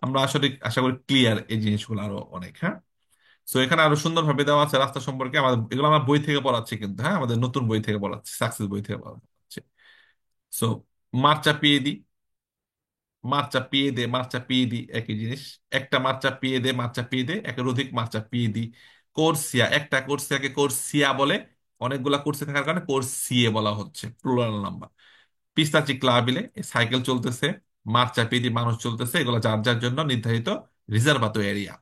আমরা আসলে আশা করি ক্লিয়ার এই জিনিসগুলো আরো অনেক, হ্যাঁ। সো এখানে আরো সুন্দরভাবে দেওয়া আছে রাস্তা সম্পর্কে, আমাদের এগুলো আমরা বই থেকে পড়াচ্ছি কিন্তু, হ্যাঁ, আমাদের নতুন বই থেকে পড়াচ্ছি, সাকসেস বই থেকে পড়াচ্ছি। সো মার্চা পিয়েদি, মার্চা পিয়েদে, মার্চা পিয়েদি একই জিনিস। একটা মার্চা পিয়েদে, মার্চা পিয়েদে, একের অধিক মার্চা পিয়েদি। কোর্সিয়া, একটা কোর্সিয়াকে কোর্সিয়া বলে, অনেকগুলা কোর্সে থাকার কারণে কোর্স সিএ বলা হচ্ছে, প্লুরাল নাম্বার। পিস্তা চিকলাবিলে সাইকেল চলতেছে, মাঠ চাপিয়ে দিয়ে মানুষ চলতেছে, এগুলো যার যার জন্য নির্ধারিত রিজার্ভাতো এরিয়া।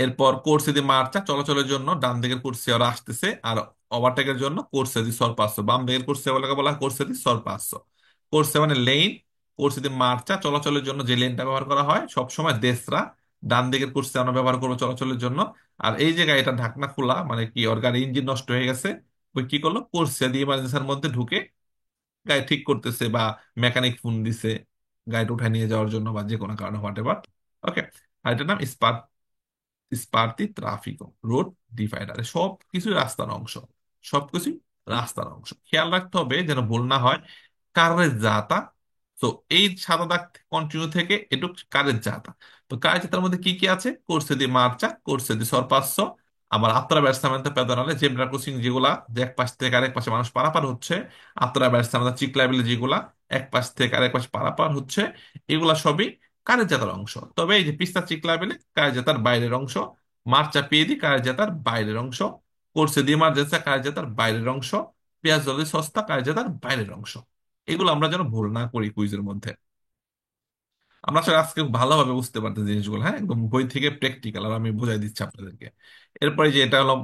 এরপর কোর্সে দি মার্চা চলাচলের জন্য ডান দিকের কোর্সে ওরা আসতেছে, আর ওভারটেকের জন্য কোর্সে দি সরপাচ্ছ, বাম দিকের কোর্সে বলা বলা হয় কোর্সে দি সরপাচ্ছ। কোর্সে মানে লেন, কোর্সে দি মার্চা চলাচলের জন্য যে লেনটা ব্যবহার করা হয় সবসময় দেশরা, ডান দিকের কোর্সে আমরা ব্যবহার করবো চলাচলের জন্য। আর এই যে গাড়িটা ঢাকনা খোলা, মানে কি ওর গাড়ি ইঞ্জিন নষ্ট হয়ে গেছে, ওই কি করলো কোর্সে দিয়ে ইমার্জেন্সির মধ্যে ঢুকে গাড়ি ঠিক করতেছে, বা মেকানিক ফোন দিছে গাড়িটা উঠায় নিয়ে যাওয়ার জন্য, বা যে কোনো কারণে হোয়াট এভার। ওকে। আর এটার নাম স্পার্তি ট্রাফিকো, রোড ডিভাইডার, সব কিছুই রাস্তার অংশ, সবকিছুই রাস্তার অংশ। খেয়াল রাখতে হবে যেন ভুল না হয়। কারের জাতা, তো এই সাদা দাগ কন্টিনিউ থেকে এটুক কারের জাতা। তো কারের জাতার মধ্যে কি কি আছে? কোর্সে দি মার্চা, কোর্সে দি সরপাচ্য, আবার attraversamento pedonale, জেব্রা ক্রসিং যেগুলা, যে এক পাশ থেকে আরেক পাশে মানুষ পারাপার হচ্ছে, attraversamento ciclabile যেগুলা এক পাশ থেকে আরেক পাশে পারাপার হচ্ছে, এগুলা সবই কারের জাতার অংশ। তবে এই যে পিস্তা চিকলাবিলে কারের জাতার বাইরের অংশ, মার্চা পিয়েদি কারের জাতার বাইরের অংশ, কোর্সে দি মার্জেন্সা কারের জাতার বাইরের অংশ, পেঁয়াজ জলদি সস্তা কারের জাতার বাইরের অংশ। এগুলো আমরা যেন ভুল না করি কুইজের মধ্যে। আমরা আসলে আজকে ভালোভাবে বুঝতে পারতেন জিনিসগুলো, হ্যাঁ, একদম বই থেকে প্র্যাকটিক্যাল, আর আমি বুঝাই দিচ্ছি আপনাদেরকে। এরপরে যে এটা হলো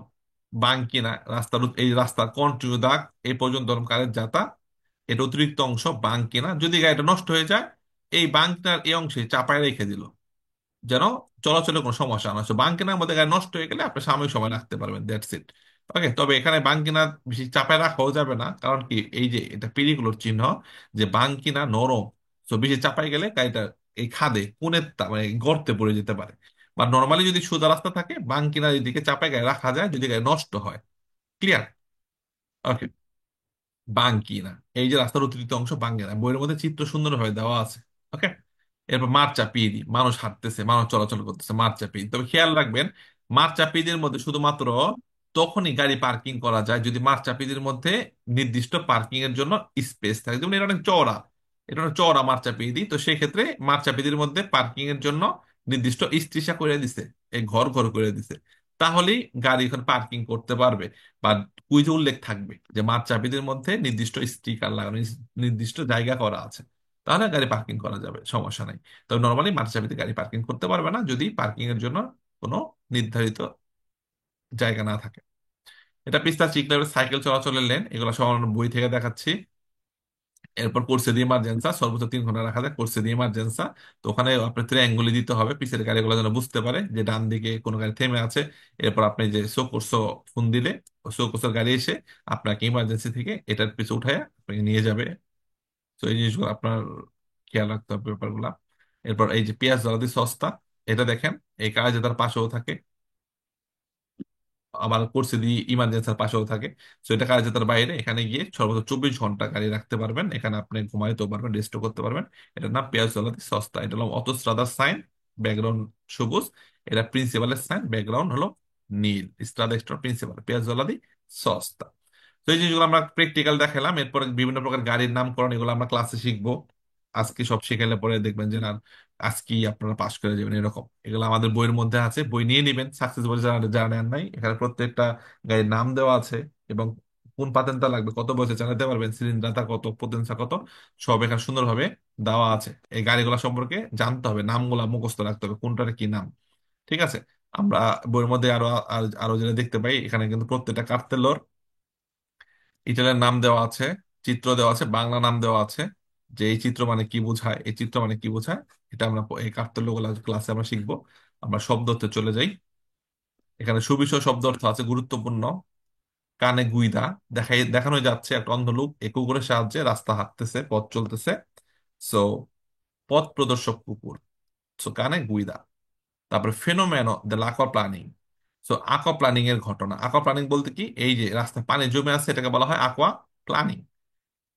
বাঙ্কিনা, রাস্তার এই রাস্তার কন্টিনিউ দাগ এই পর্যন্ত কারের যাতা, এটা অতিরিক্ত অংশ বাঙ্কিনা। যদি গাড়িটা নষ্ট হয়ে যায়, এই বাঙ্কিনার এই অংশে চাপায় রেখে দিল যেন চলাচলে কোনো সমস্যা না হয়। বাঙ্কিনার মধ্যে গাড়ি নষ্ট হয়ে গেলে আপনি সাময়িক সময় রাখতে পারবেন, দ্যাটস ইট। ওকে। তবে এখানে বাঙ্কিনা বেশি চাপায় রাখাও যাবে না, কারণ কি এই যে এটা পিরিগুলোর চিহ্ন, যে বাঙ্কিনা নরম, তো বেশি চাপাই গেলে গাড়িটা এই খাদে কোণের মানে গর্তে পড়ে যেতে পারে। বা নর্মালি যদি সোজা রাস্তা থাকে বাঙ্কিনার দিকে চাপায় গাড়ি রাখা যায় যদি গাড়ি নষ্ট হয়। ক্লিয়ার? ওকে। বাঙ্কিনা, এই যে রাস্তার অতিরিক্ত অংশ বাঙ্কিনা, বইয়ের মধ্যে চিত্র সুন্দরভাবে দেওয়া আছে। ওকে। এরপর মাঠ চাপিয়ে দিই, মানুষ হাঁটতেছে, মানুষ চলাচল করতেছে, মাঠ চাপিয়ে দিই। তবে খেয়াল রাখবেন, মাঠ চাপিয়ে দির মধ্যে শুধুমাত্র তখনই গাড়ি পার্কিং করা যায় যদি মাঠ চাপিয়ে মধ্যে নির্দিষ্ট পার্কিং এর জন্য স্পেস থাকে। যেমন এটা অনেক চওড়া, এটা অনেক চওড়া মাঠ চাপিয়ে দিই, তো সেই ক্ষেত্রে মাঠ চাপিয়ে দির মধ্যে পার্কিং এর জন্য নির্দিষ্ট স্ত্রীসা করে দিছে, এই ঘর ঘর করে দিছে, তাহলেই গাড়ি এখানে পার্কিং করতে পারবে। বা কুইজে উল্লেখ থাকবে যে মাঠ চাপিদের মধ্যে নির্দিষ্ট স্টিকার লাগানো, নির্দিষ্ট জায়গা করা আছে, তাহলে গাড়ি পার্কিং করা যাবে, সমস্যা নাই। তবে নর্মালি মাঠ চাপিতে গাড়ি পার্কিং করতে পারবে না যদি পার্কিং এর জন্য কোনো নির্ধারিত জায়গা না থাকে। এটা পিস্তা চিকলার সাইকেল চলাচলের লেন, এগুলো সব আমরা বই থেকে দেখাচ্ছি। এরপর কোর্সে দিয়ে ইমার্জেন্সা, সর্বোচ্চ 3 ঘন্টা রাখা যায় কোর্সে দিয়ে ইমার্জেন্সা। তো ওখানে আপনার ত্রিঅ্যাঙ্গুলি দিতে হবে পিছের গাড়িগুলো যেন বুঝতে পারে যে ডান দিকে কোনো গাড়ি থেমে আছে। এরপর আপনি যে শো কোর্সো ফোন দিলে শো কোর্সের গাড়ি এসে আপনাকে ইমার্জেন্সি থেকে এটার পিছু উঠায় আপনাকে নিয়ে যাবে। তো এই জিনিসগুলো আপনার খেয়াল রাখতে হবে ব্যাপারগুলা। এরপর এই যে পেঁয়াজ জ্বালাদি সস্তা, এটা দেখেন এই কাজ তার পাশেও থাকে, আবার কোর্সে দিয়ে ইমার্জেন্সির পাশেও থাকে। তো এটা কার্যতার বাইরে, এখানে গিয়ে সর্বোচ্চ 24 ঘন্টা গাড়ি রাখতে পারবেন, এখানে আপনি ঘুমাইতেও পারবেন, রেস্টও করতে পারবেন। এটার নাম পেঁয়াজ জলাদি সস্তা। এটা হলো অটোস্ট্রাদার সাইন, ব্যাকগ্রাউন্ড সবুজ। এটা প্রিন্সিপালের সাইন, ব্যাকগ্রাউন্ড হলো নীল। স্ট্রাদা এক্সট্রা প্রিন্সিপাল, পেঁয়াজ জলাদি সস্তা। তো এই জিনিসগুলো আমরা প্র্যাকটিক্যাল দেখালাম। এরপরে বিভিন্ন প্রকার গাড়ির নামকরণ, এগুলো আমরা ক্লাসে শিখবো। আজকে সব শিখাইলে পরে দেখবেন যে না, আজকেই আপনারা পাশ করে যাবেন এরকম। এগুলো আমাদের বইয়ের মধ্যে আছে, বই নিয়ে নেবেন। সাকসেস বই যারা যারা নেন নাই, এখানে প্রত্যেকটা গাড়ির নাম দেওয়া আছে, এবং কোন পাতেনটা লাগবে, কত বয়সে চালাতে পারবেন, সিলিন্ডারটা কত, পোতেনশা কত, সব এখানে সুন্দরভাবে দেওয়া আছে। এই গাড়িগুলো সম্পর্কে জানতে হবে, নামগুলা মুখস্থ রাখতে হবে কোনটার কি নাম। ঠিক আছে। আমরা বইয়ের মধ্যে আরো আরো যেটা দেখতে পাই, এখানে কিন্তু প্রত্যেকটা কার্তেলোর ইটালিয়ান নাম দেওয়া আছে, চিত্র দেওয়া আছে, বাংলা নাম দেওয়া আছে, যে এই চিত্র মানে কি বোঝায়, এই চিত্র মানে কি বোঝায়। এটা আমরা এই কার্তেল্যগুলো ক্লাসে আমরা শিখবো। আমরা শব্দ অর্থে চলে যাই। এখানে সুবিষয় শব্দ অর্থ আছে গুরুত্বপূর্ণ। কানে গুইদা, দেখানো যাচ্ছে একটা অন্ধ লোক এই কুকুরের সাহায্যে রাস্তা হাঁটতেছে, পথ চলতেছে। সো পথ প্রদর্শক কুকুর, সো কানে গুইদা। তারপরে ফেনোমেনো দ্য লাকোয়া প্ল্যানিং, সো আকোয়া প্ল্যানিং এর ঘটনা। আকোয়া প্ল্যানিং বলতে কি, এই যে রাস্তায় পানি জমে আছে এটাকে বলা হয় আকোয়া প্ল্যানিং।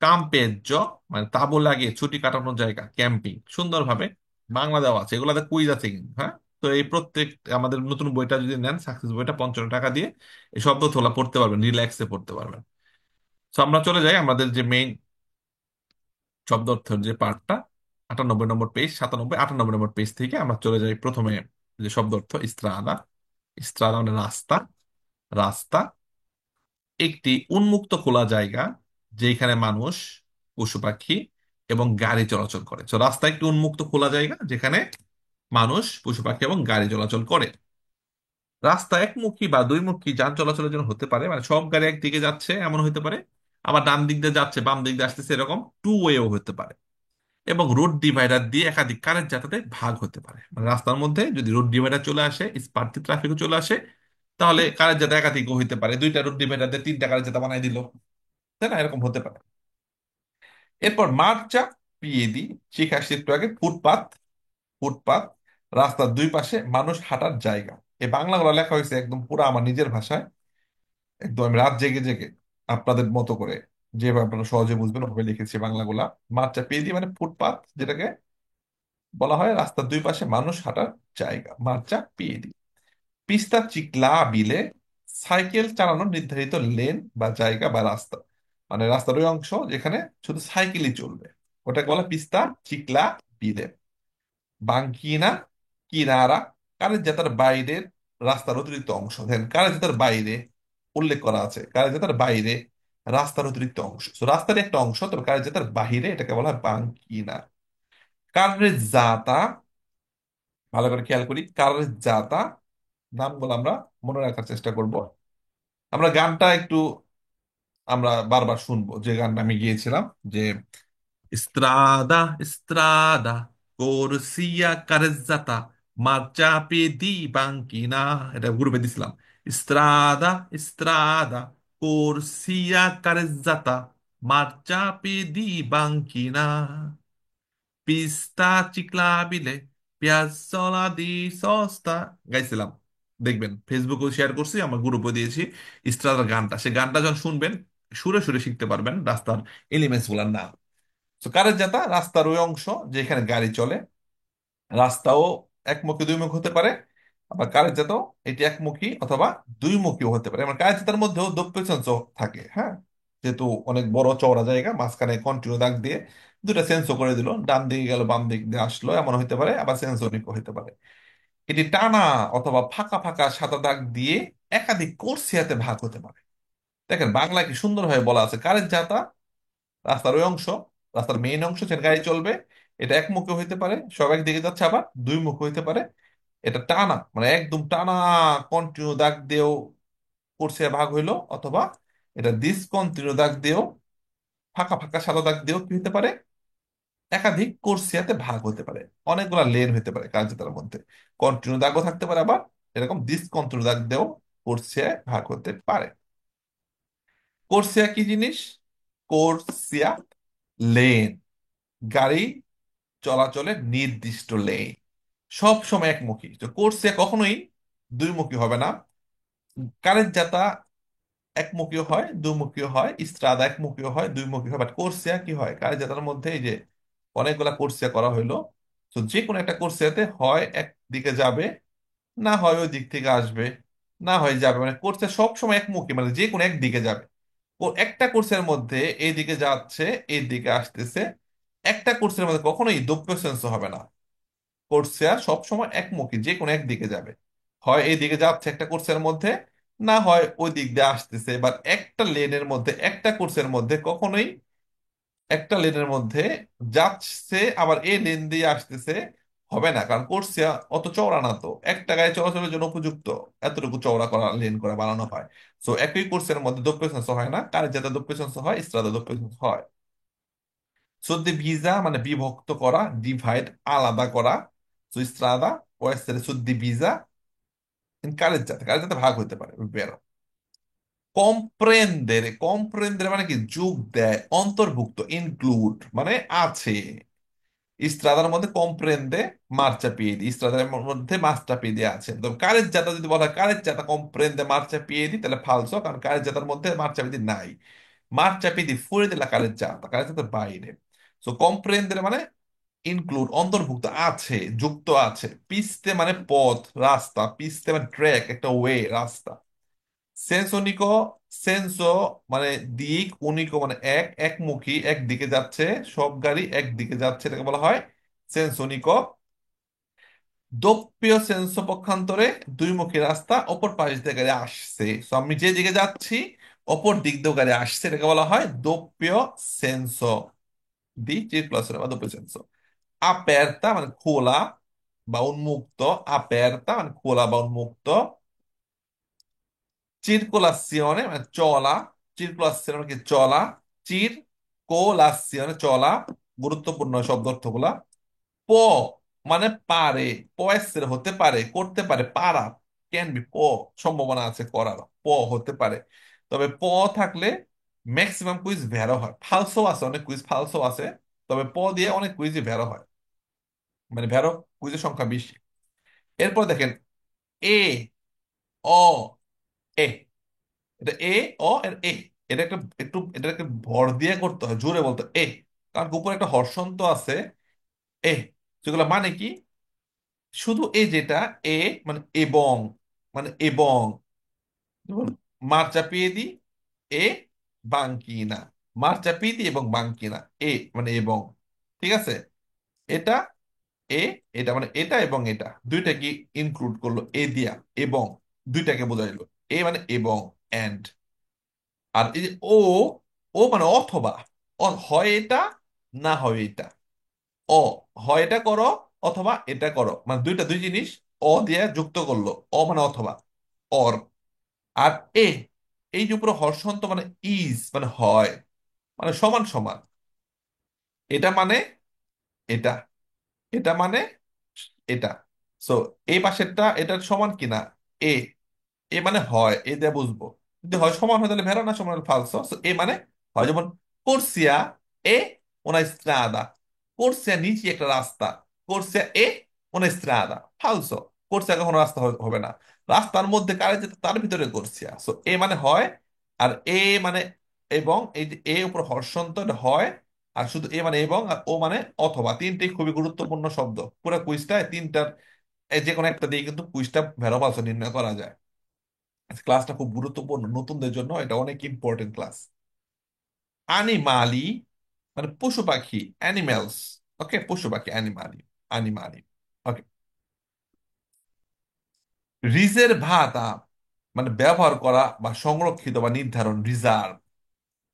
কাম্পেজ্জ মানে তাঁবু লাগিয়ে ছুটি কাটানোর জায়গা, ক্যাম্পিং। সুন্দরভাবে বাংলা দেওয়া আছে, এগুলাতে কুইজ আছে কিন্তু, হ্যাঁ। তো এই প্রত্যেক আমাদের নতুন বইটা যদি নেন, সাকসেস বইটা 55 টাকা দিয়ে এই শব্দ তোলা পড়তে পারবেন, রিল্যাক্সে পড়তে পারবেন। তো আমরা চলে যাই আমাদের যে মেইন শব্দ অর্থের যে পার্টটা, 98 নম্বর পেজ, 97 98 নম্বর পেজ থেকে আমরা চলে যাই প্রথমে যে শব্দ অর্থ, ইস্ত্রাদা। ইস্ত্রাদা মানে রাস্তা, রাস্তা। একটি উন্মুক্ত খোলা জায়গা যেখানে মানুষ, পশু পাখি এবং গাড়ি চলাচল করে। তো রাস্তা একটি উন্মুক্ত খোলা জায়গা যেখানে মানুষ, পশু পাখি এবং গাড়ি চলাচল করে। রাস্তা একমুখী বা দুইমুখী যান চলাচলের জন্য হতে পারে, মানে সব গাড়ি একদিকে যাচ্ছে এমন হতে পারে, আবার ডান দিক দিয়ে যাচ্ছে বাম দিক দিয়ে আসতেছে, এরকম টু ওয়েও হতে পারে। এবং রোড ডিভাইডার দিয়ে একাধিক কারের যাতায়াতে ভাগ হতে পারে, মানে রাস্তার মধ্যে যদি রোড ডিভাইডার চলে আসে, স্পার্টি ট্রাফিকও চলে আসে, তাহলে কারের যাতায়াত একাধিকও হইতে পারে, দুইটা রোড ডিভাইডার দিয়ে তিনটা কারের যাতায়াত বানাই দিল, তাই না? এরকম হতে পারে। এরপর মার্চা পিয়েদি, শিখে আসছি একটু আগে, ফুটপাত। ফুটপাত রাস্তার দুই পাশে মানুষ হাঁটার জায়গা। এই বাংলাগুলো লেখা হয়েছে একদম পুরো আমার নিজের ভাষায়, একদম আমি রাত জেগে জেগে আপনাদের মতো করে যেভাবে আপনারা সহজে বুঝবেন ওভাবে লিখেছি বাংলাগুলা। মার্চা পিয়েদি মানে ফুটপাত, যেটাকে বলা হয় রাস্তার দুই পাশে মানুষ হাঁটার জায়গা, মার্চা পিয়েদি। পিস্তা চিকলা বিলে, সাইকেল চালানোর নির্ধারিত লেন বা জায়গা বা রাস্তা, মানে রাস্তার ওই অংশ যেখানে শুধু সাইকেলই চলবে, ওটাকে বলা পিস্তা চিকলা বিলে। বাঙ্কিনা কিনারা, কারের বাইরের রাস্তার অতিরিক্ত অংশ। দেখেন কারের বাইরে উল্লেখ করা আছে, কারের বাইরে রাস্তার অতিরিক্ত অংশ। তো রাস্তার একটা অংশ, তবে কারের বাহিরে, এটাকে বলা হয় বাঙ্কিনা। কারের, ভালো করে খেয়াল করি, কারের নামগুলো আমরা মনে রাখার চেষ্টা করব। আমরা গানটা একটু আমরা বারবার শুনবো, যে গানটা আমি গিয়েছিলাম, যে Strada, strada, corsia carezzata, marciapiedi di banchina, এটা গ্রুপে দিছিলাম। Strada, strada, corsia carezzata, marciapiedi di banchina, pista ciclabile, piazzola di sosta, গাইছিলাম। দেখবেন ফেসবুকেও শেয়ার করছি, আমার গ্রুপে দিয়েছি ইস্ট্রাদার গানটা। সে গানটা যখন শুনবেন সুরে সুরে শিখতে পারবেন রাস্তার এলিমেন্টস গুলার নাম। তো কারের যাতা রাস্তার ওই অংশ যেখানে গাড়ি চলে। রাস্তাও একমুখী দুইমুখী হতে পারে, আবার কারের যাতাও এটি একমুখী অথবা দুইমুখীও হতে পারে। মানে কারের যাতার মধ্যেও দপ্তর সেন্স থাকে, হ্যাঁ, যেহেতু অনেক বড় চওড়া জায়গা, মাঝখানে কন্টিনিউ দাগ দিয়ে দুটা সেন্সও করে দিল, ডান দিকে গেল বাম দিক দিয়ে আসলো, এমন হতে পারে, আবার সেন্সরিকও হতে পারে। এটি টানা অথবা ফাঁকা ফাঁকা সাদা দাগ দিয়ে একাধিক কোর্সিয়াতে ভাগ হতে পারে। দেখেন বাংলায় কি সুন্দরভাবে বলা আছে, কারের যাতা রাস্তার ওই অংশ, রাস্তার মেইন অংশ যেখানে গাড়ি চলবে, এটা একমুখী হইতে পারে, সব একদিকে যাচ্ছে, আবার দুই মুখ হইতে পারে। এটা টানা, মানে একদম টানা কন্টিনিউ দাগ দিয়েও কোর্সিয়া ভাগ হইলো, অথবা এটা ডিসকন্টিনিউ দাগ দিয়েও, ফাঁকা ফাঁকা সাদা দাগ দিয়েও কি হতে পারে, একাধিক কোর্সিয়াতে ভাগ হতে পারে। অনেকগুলা লেন হতে পারে কার্যতার মধ্যে, কন্টিনিউ দাগও থাকতে পারে, আবার এরকম ডিসকন্টিনিউ দাগ দিয়েও কোর্সিয়ায় ভাগ হতে পারে। কোর্সিয়া কি জিনিস? কোর্সিয়া লেন, গাড়ি চলাচলের নির্দিষ্ট লেন, সব সময় একমুখী। তো কোর্সিয়া কখনোই দুইমুখী হবে না। কারের যাতা একমুখীও হয় দুইমুখীও হয়, ইস্ত্রাদা একমুখীও হয় দুইমুখী হয়, বাট কোর্সিয়া কি হয়, কারের যাতার মধ্যে এই যে অনেকগুলা কোর্সিয়া করা হইলো, তো যে কোনো একটা কোর্সিয়াতে হয় একদিকে যাবে, না হয় ওই দিক থেকে আসবে, না হয় যাবে, মানে কোর্সিয়া সব সময় একমুখী, মানে যে কোনো একদিকে যাবে। ও একটা কোর্সের মধ্যে এইদিকে যাচ্ছে এইদিকে আসতেছে, একটা কোর্সের মধ্যে কখনোই দপ্য সেন্স হবে না। কোর্সিয়া সবসময় একমুখী, যে কোনো একদিকে যাবে, হয় এই দিকে যাচ্ছে একটা কোর্সের মধ্যে, না হয় ওই দিক দিয়ে আসতেছে। এবার একটা লেনের মধ্যে, একটা কোর্সের মধ্যে কখনোই একটা লেনের মধ্যে যাচ্ছে আবার এই লেন দিয়ে আসতেছে হবে না, কারণ কোর্সিয়া অত চওড়া না, তো একটা গাড়ি চলাচলের জন্য উপযুক্ত এতটুকু চওড়া করা লেন করে বানানো হয়। তো একই কোর্সের মধ্যে দোপ্রেসেন্স হয় না, কার যাতে দোপ্রেসেন্স হয়, স্ট্রাদা দোপ্রেসেন্স হয়। সদ্য ভিজা মানে বিভক্ত করা, ডিভাইড আলাদা করা। তো স্ট্রাদা ও এসের সদ্য ভিজা কারের যাতে ভাগ হতে পারে, বেরো। কম্প্রেন্দের, কম্প্রেন্দের মানে কি, যোগ দেয়, অন্তর্ভুক্ত, ইনক্লুড মানে আছে। ইস্ত্রাদার মধ্যে কম্প্রেন্দে মার্চাপিয়েদি, ইস্ত্রাদার মধ্যে মাস্টাপিয়েদি আছে। তো কারের জাতা যদি বলা হয় কারের জাতা কম্প্রেন্দে মার্চাপিয়েদি, তাহলে ফালসো, কারণ কারের জাতার মধ্যে মার্চাপিয়েদি নাই। মার্চাপিয়েদি ফুরে দিলা কারের জাতা, কারের জাতার বাইরে। তো কম্প্রেন্দের মানে ইনক্লুড, অন্তর্ভুক্ত আছে, যুক্ত আছে। পিস্তে মানে পথ, রাস্তা, পিস্তে মানে ট্র্যাক, একটা ওয়ে, রাস্তা। সেন্সোনিকো, সেন্সো মানে দিক, উনিকো মানে এক, একমুখী, একদিকে যাচ্ছে, সব গাড়ি একদিকে যাচ্ছে, এটাকে বলা হয় সেন্সোনিকো। দোপ্পীয় সেন্সো পক্ষান্তরে দুইমুখী রাস্তা, অপর পাশ দিয়ে গাড়ি আসছে। তো আমি যে দিকে যাচ্ছি অপর দিক দিয়ে গাড়ি আসছে, এটাকে বলা হয় doppio senso di circolazione বা doppio senso। aperta মানে খোলা বা উন্মুক্ত, aperta মানে খোলা বা উন্মুক্ত, circolazione মানে চলা, circolazione মানে কি চলা, circolazione চলা, গুরুত্বপূর্ণ শব্দ অর্থগুলা। প মানে পারে, প এসের হতে পারে, করতে পারে, পারা, ক্যান বি, প সম্ভাবনা আছে করার, প হতে পারে। তবে প থাকলে ম্যাক্সিমাম কুইজ ভ্যারো হয়, ফালসো আছে, অনেক কুইজ ফালসো আছে, তবে প দিয়ে অনেক কুইজই ভ্যারো হয়, মানে ভ্যারো কুইজের সংখ্যা বেশি। এরপর দেখেন এ, অ, এ, এটা এ, অ এর এ, এটা একটা একটু এটাকে ভর দিয়ে করতে হয়, জোরে বলতে হয়, এ, কারণ উপরে একটা হর্ষন্ত আছে, এ, যেগুলো মানে কি, শুধু এ যেটা, এ মানে এবং, মানে এবং, যেমন মার্চাপিয়েদি এ বাঙ্কিনা, মার্চাপিয়েদি এবং বাঙ্কিনা, এ মানে এবং, ঠিক আছে। এটা এ, এটা মানে এটা এবং এটা দুইটা কি ইনক্লুড করলো এ দিয়া, এবং দুইটাকে বোঝাইলো, এ মানে এবং, এন্ড। আর এই যে ও, ও মানে অথবা, হয় এটা না হয় এটা, অ হয় এটা করো অথবা এটা করো, মানে দুইটা দুই জিনিস অ দিয়ে যুক্ত করলো, অ মানে অথবা, অর। আর এ, এই যে উপরে হর্ষন্ত মানে ইজ মানে হয়, মানে সমান সমান, এটা মানে এটা, এটা মানে এটা। সো এই পাশেরটা এটার সমান কিনা, এ, এ মানে হয়, এ দিয়ে বুঝবো, যদি হয় সমান হয় তাহলে ভেরো, না সমান হলে ফালসো। সো এ মানে হয়, যেমন কোর্সিয়া এ una strada, কোর্সিয়া নিচে একটা রাস্তা, কোর্সিয়া এ una strada, ফালসো, কোর্সিয়া কখনো রাস্তা হবে না, রাস্তার মধ্যে কারে যেতে তার ভিতরে কোর্সিয়া। সো এ মানে হয়, আর এ মানে এবং, এই যে এ উপর হর্ষন্ত এটা হয়, আর শুধু এ মানে এবং, আর ও মানে অথবা, তিনটেই খুবই গুরুত্বপূর্ণ শব্দ পুরো কুইজটা, তিনটার যে কোনো একটা দিয়ে কিন্তু কুইজটা ভ্যারো ফালসো নির্ণয় করা যায়। ক্লাসটা খুব গুরুত্বপূর্ণ নতুনদের জন্য, এটা অনেক ইম্পর্টেন্ট ক্লাস। আনিমালি মানে পশু পাখি, অ্যানিমেলস, ওকে, পশু পাখি অ্যানিমালি, আনিমালি, ওকে। রিজেরভাতা মানে ব্যবহার করা বা সংরক্ষিত বা নির্ধারণ, রিজার্ভ,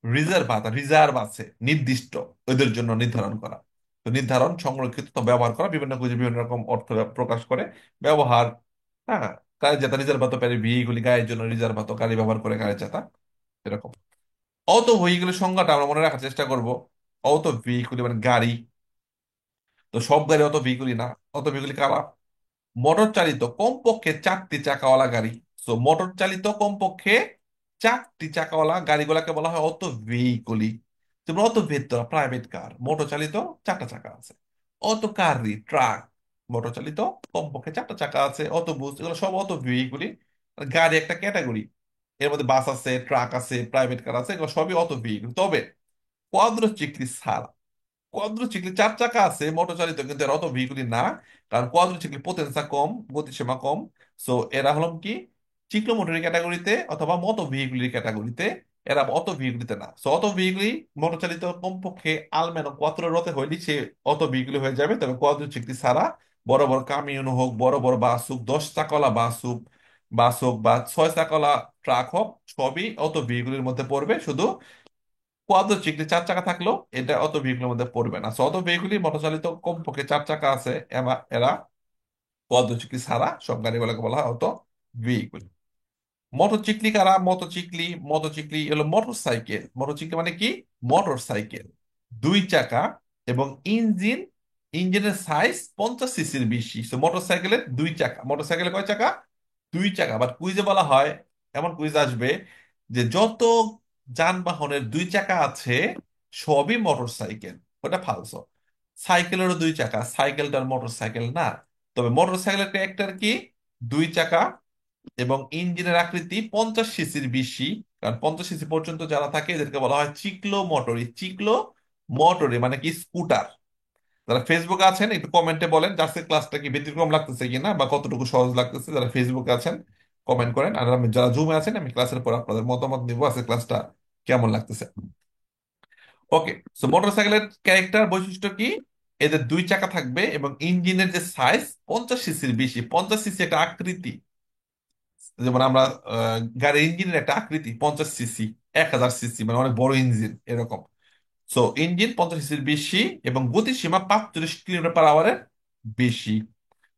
রিজেরভাতা রিজার্ভ আছে নির্দিষ্ট, ওদের জন্য নির্ধারণ করা, তো নির্ধারণ সংরক্ষিত তো ব্যবহার করা, বিভিন্ন কিছু বিভিন্ন রকম অর্থ প্রকাশ করে, ব্যবহার, হ্যাঁ, গাড়ি যাতা রিজার্ভাতো প্যারি ভেহিগুলি, গাড়ির জন্য রিজার্ভাতো গাড়ি ব্যবহার করে গাড়ি যাতা, এরকম। অত ভেহিকুলের সংজ্ঞাটা আমরা মনে রাখার চেষ্টা করব। অত ভেহিকুল মানে গাড়ি, তো সব গাড়ি অত ভেহিকুলই না, অত ভেহিকুলি কারা, মোটর চালিত কমপক্ষে 4টি চাকাওয়ালা গাড়ি। তো মোটর চালিত কমপক্ষে 4টি চাকাওয়ালা গাড়িগুলোকে বলা হয় অত ভেহিকুলি। যেমন অত ভেতরা প্রাইভেট কার, মোটর চালিত 4টা চাকা আছে। অত কারি ট্রাক, মোটর চালিত কমপক্ষে 4টা চাকা আছে। অত বুস, এগুলো সব অত ভেহিকুলি, গাড়ি একটা ক্যাটাগরি, এর মধ্যে বাস আছে, ট্রাক আছে, প্রাইভেট কার আছে, এগুলো সবই অত ভেহিকুল। তবে কোয়াদ্রোচিক্লি ছাড়া, কোয়াড্রোচিক্লি 4 চাকা আছে মোটর চালিত, কিন্তু এরা অত ভেহিকুলি না, কারণ কোয়াড্রোচিক্লি পোতেন্সা কম, গতিসীমা কম। সো এরা হলাম কি চিক্লোমোটরি ক্যাটাগরিতে অথবা মতো ভেহিকুলির ক্যাটাগরিতে, এরা অত ভেহিকুলিতে না। সো অত ভেহিকুলি মোটর চালিত কমপক্ষে আলমেনো কোয়াত্রো রতে হইলে সে অত ভেহিকুলি হয়ে যাবে। তবে কোয়াড্রোচিক্লি ছাড়া বড় বড় কামিয়ন হোক, বড় বড় বাস হোক, 10 চাকাওয়ালা বাস হোক বা 6 চাকাওয়ালা ট্রাক হোক, সবই অত ভেহিকুলির মধ্যে পড়বে। শুধু কোয়াড্রোচিক্লি 4 চাকা থাকলেও এটা অত ভেহিকুলের মধ্যে পড়বে না। সো অত ভেহিকুলই মোটরচালিত কমপক্ষে 4 চাকা আছে, এরা কোয়াড্রোচিক্লি ছাড়া সব গাড়িগুলোকে বলা হয় অত ভেহিকুল। মোটরচিকলি কারা, মোটরচিকলি হলো মোটর সাইকেল, মোটরচিকলি মানে কি মোটর সাইকেল, 2 চাকা এবং ইঞ্জিন, ইঞ্জিনের সাইজ 50 সিসির বেশি। তো মোটর সাইকেলের 2 চাকা, মোটর সাইকেলের কয় চাকা, 2 চাকা। বাট কুইজে বলা হয়, এমন কুইজ আসবে যে যত যানবাহনের 2 চাকা আছে সবই মোটর সাইকেল, ওটা ফালসো। সাইকেলেরও 2 চাকা, সাইকেলটার মোটর সাইকেল না। তবে মোটর সাইকেলের ক্যারেক্টার কি, 2 চাকা এবং ইঞ্জিনের আকৃতি 50 সিসির বেশি, কারণ 50 সিসি পর্যন্ত যারা থাকে এদেরকে বলা হয় চিক্লো মোটরি, চিক্লো মোটরি মানে কি স্কুটার। যারা ফেসবুকে আছেন একটু কমেন্টে বলেন আজকের ক্লাসটা কি ব্যতিক্রম লাগতেছে কিনা বা কতটুকু সহজ লাগতেছে, যারা ফেসবুকে আছেন কমেন্ট করেন, আর আমি যারা জুমে আছেন আমি ক্লাসের পর আপনাদের মতামত নিবো আজকের ক্লাসটা কেমন লাগতেছে। ওকে, সো মোটরসাইকেলের ক্যারেক্টার বৈশিষ্ট্য কি, এদের 2 চাকা থাকবে এবং ইঞ্জিনের যে সাইজ 50 সিসির বেশি, 50 সিসি একটা আকৃতি, যেমন আমরা গাড়ির ইঞ্জিনের একটা আকৃতি 50 সিসি, 1000 সিসি, মানে অনেক বড় ইঞ্জিন এরকম। সো ইঞ্জিন 50 সিসির বেশি এবং গতিসীমা 45 কিলোমিটার পার আওয়ারের বেশি।